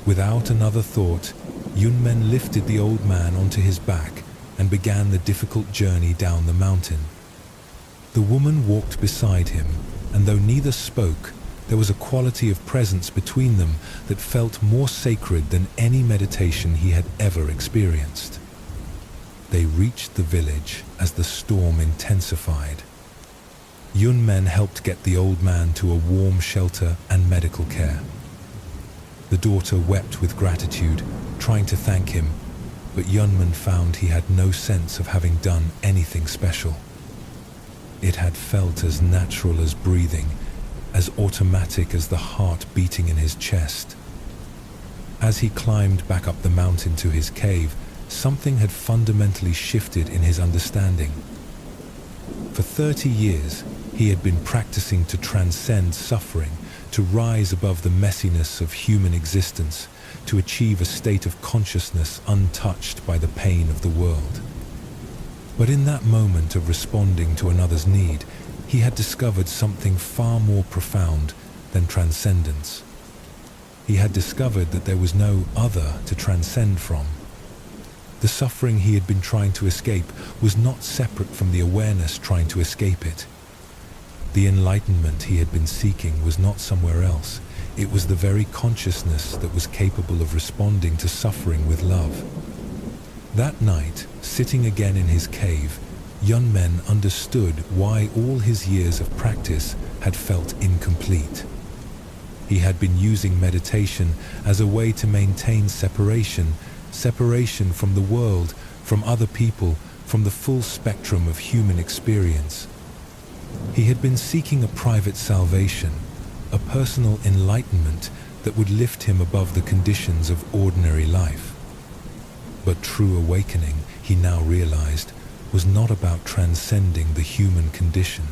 Speaker 1: Without another thought, Yunmen lifted the old man onto his back and began the difficult journey down the mountain. The woman walked beside him, and though neither spoke, there was a quality of presence between them that felt more sacred than any meditation he had ever experienced. They reached the village as the storm intensified. Yunmen helped get the old man to a warm shelter and medical care. The daughter wept with gratitude, trying to thank him, but Yunmen found he had no sense of having done anything special. It had felt as natural as breathing, as automatic as the heart beating in his chest. As he climbed back up the mountain to his cave, something had fundamentally shifted in his understanding. For 30 years, he had been practicing to transcend suffering, to rise above the messiness of human existence, to achieve a state of consciousness untouched by the pain of the world. But in that moment of responding to another's need, he had discovered something far more profound than transcendence. He had discovered that there was no other to transcend from. The suffering he had been trying to escape was not separate from the awareness trying to escape it. The enlightenment he had been seeking was not somewhere else. It was the very consciousness that was capable of responding to suffering with love. That night, sitting again in his cave, Yunmen understood why all his years of practice had felt incomplete. He had been using meditation as a way to maintain separation from the world, from other people, from the full spectrum of human experience. He had been seeking a private salvation, a personal enlightenment that would lift him above the conditions of ordinary life. But true awakening, he now realized, was not about transcending the human condition.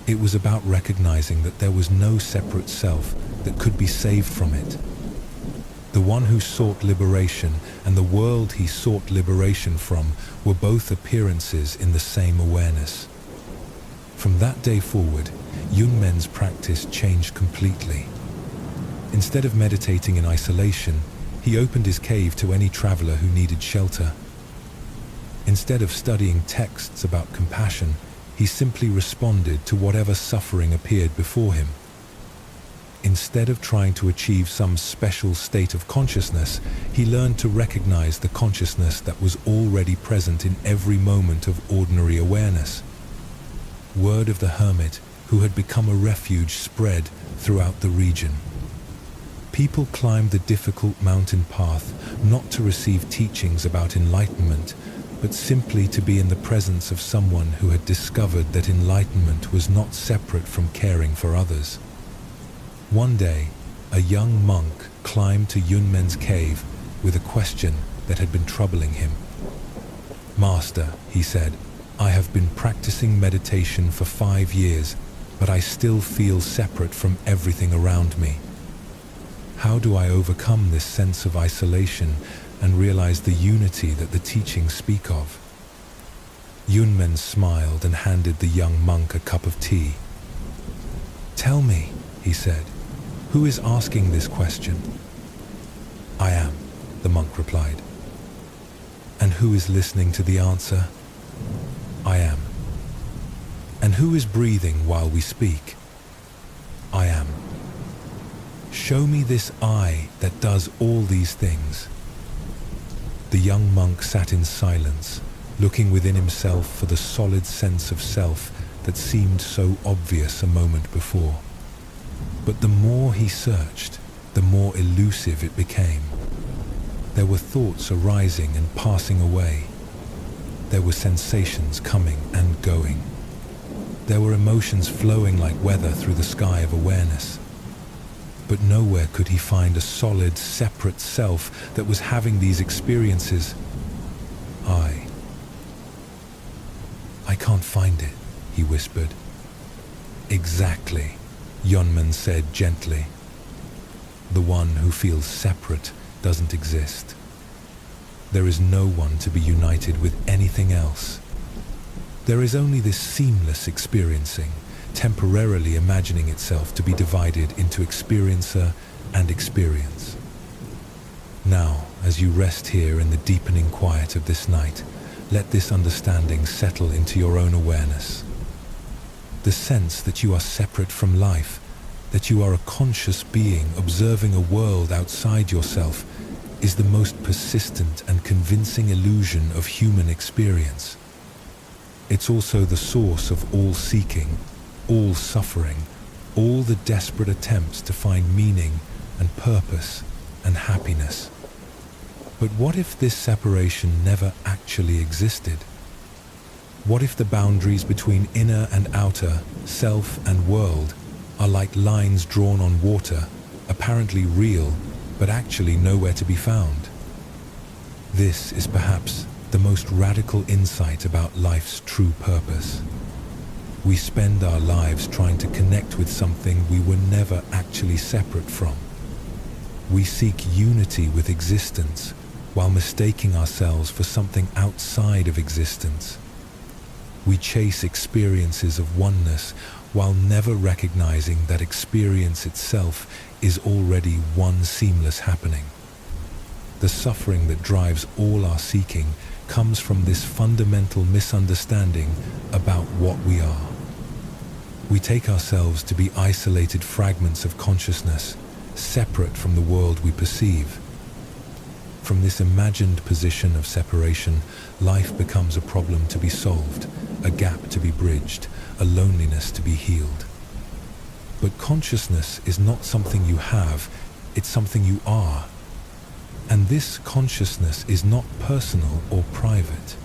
Speaker 1: It was about recognizing that there was no separate self that could be saved from it. The one who sought liberation and the world he sought liberation from were both appearances in the same awareness. From that day forward, Yunmen's practice changed completely. Instead of meditating in isolation, he opened his cave to any traveler who needed shelter. Instead of studying texts about compassion, he simply responded to whatever suffering appeared before him. Instead of trying to achieve some special state of consciousness, he learned to recognize the consciousness that was already present in every moment of ordinary awareness. Word of the hermit, who had become a refuge, spread throughout the region. People climbed the difficult mountain path not to receive teachings about enlightenment, but simply to be in the presence of someone who had discovered that enlightenment was not separate from caring for others. One day, a young monk climbed to Yunmen's cave with a question that had been troubling him. "Master," he said, "I have been practicing meditation for 5 years, but I still feel separate from everything around me. How do I overcome this sense of isolation and realize the unity that the teachings speak of?" Yunmen smiled and handed the young monk a cup of tea. "Tell me," he said, "who is asking this question?" "I am," the monk replied. "And who is listening to the answer?" "I am." "And who is breathing while we speak?" "I am." "Show me this I that does all these things." The young monk sat in silence, looking within himself for the solid sense of self that seemed so obvious a moment before. But the more he searched, the more elusive it became. There were thoughts arising and passing away. There were sensations coming and going. There were emotions flowing like weather through the sky of awareness. But nowhere could he find a solid, separate self that was having these experiences. I can't find it," he whispered. "Exactly," Yunmen said gently. "The one who feels separate doesn't exist. There is no one to be united with anything else. There is only this seamless experiencing, temporarily imagining itself to be divided into experiencer and experience. Now, as you rest here in the deepening quiet of this night, let this understanding settle into your own awareness. The sense that you are separate from life, that you are a conscious being observing a world outside yourself, is the most persistent and convincing illusion of human experience. It's also the source of all seeking, all suffering, all the desperate attempts to find meaning and purpose and happiness. But what if this separation never actually existed? What if the boundaries between inner and outer, self and world, are like lines drawn on water, apparently real, but actually nowhere to be found? This is perhaps the most radical insight about life's true purpose. We spend our lives trying to connect with something we were never actually separate from. We seek unity with existence while mistaking ourselves for something outside of existence. We chase experiences of oneness while never recognizing that experience itself is already one seamless happening. The suffering that drives all our seeking comes from this fundamental misunderstanding about what we are. We take ourselves to be isolated fragments of consciousness, separate from the world we perceive. From this imagined position of separation, life becomes a problem to be solved, a gap to be bridged, a loneliness to be healed. But consciousness is not something you have, it's something you are. And this consciousness is not personal or private.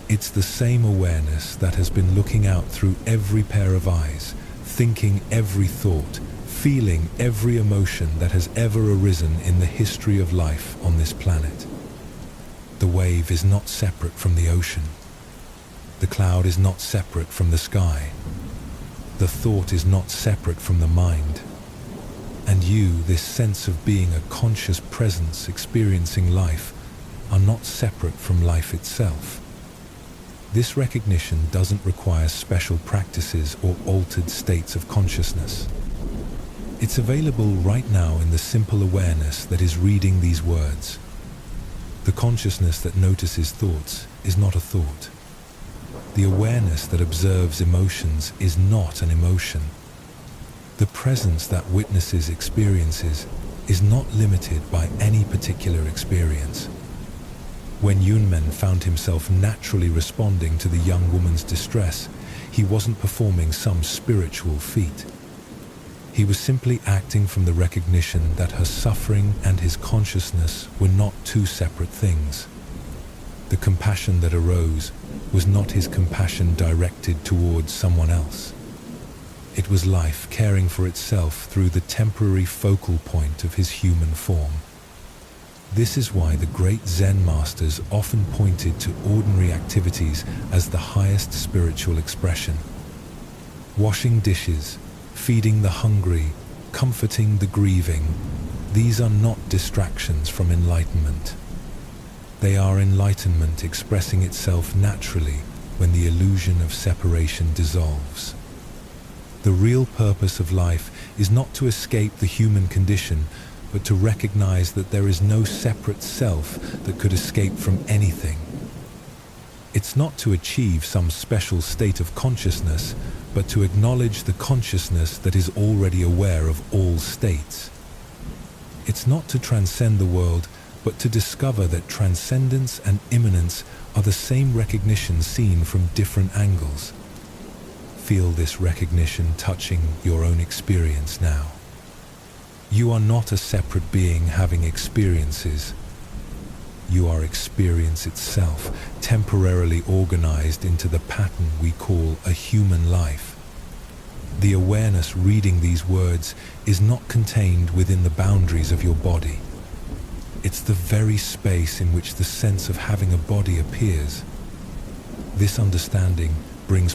Speaker 1: It's the same awareness that has been looking out through every pair of eyes, thinking every thought, feeling every emotion that has ever arisen in the history of life on this planet. The wave is not separate from the ocean. The cloud is not separate from the sky. The thought is not separate from the mind. And you, this sense of being a conscious presence experiencing life, are not separate from life itself. This recognition doesn't require special practices or altered states of consciousness. It's available right now in the simple awareness that is reading these words. The consciousness that notices thoughts is not a thought. The awareness that observes emotions is not an emotion. The presence that witnesses experiences is not limited by any particular experience. When Yunmen found himself naturally responding to the young woman's distress, he wasn't performing some spiritual feat. He was simply acting from the recognition that her suffering and his consciousness were not two separate things. The compassion that arose was not his compassion directed towards someone else. It was life caring for itself through the temporary focal point of his human form. This is why the great Zen masters often pointed to ordinary activities as the highest spiritual expression. Washing dishes, feeding the hungry, comforting the grieving, these are not distractions from enlightenment. They are enlightenment expressing itself naturally when the illusion of separation dissolves. The real purpose of life is not to escape the human condition, but to recognize that there is no separate self that could escape from anything. It's not to achieve some special state of consciousness, but to acknowledge the consciousness that is already aware of all states. It's not to transcend the world, but to discover that transcendence and immanence are the same recognition seen from different angles. Feel this recognition touching your own experience now. You are not a separate being having experiences. You are experience itself, temporarily organized into the pattern we call a human life. The awareness reading these words is not contained within the boundaries of your body. It's the very space in which the sense of having a body appears. This understanding brings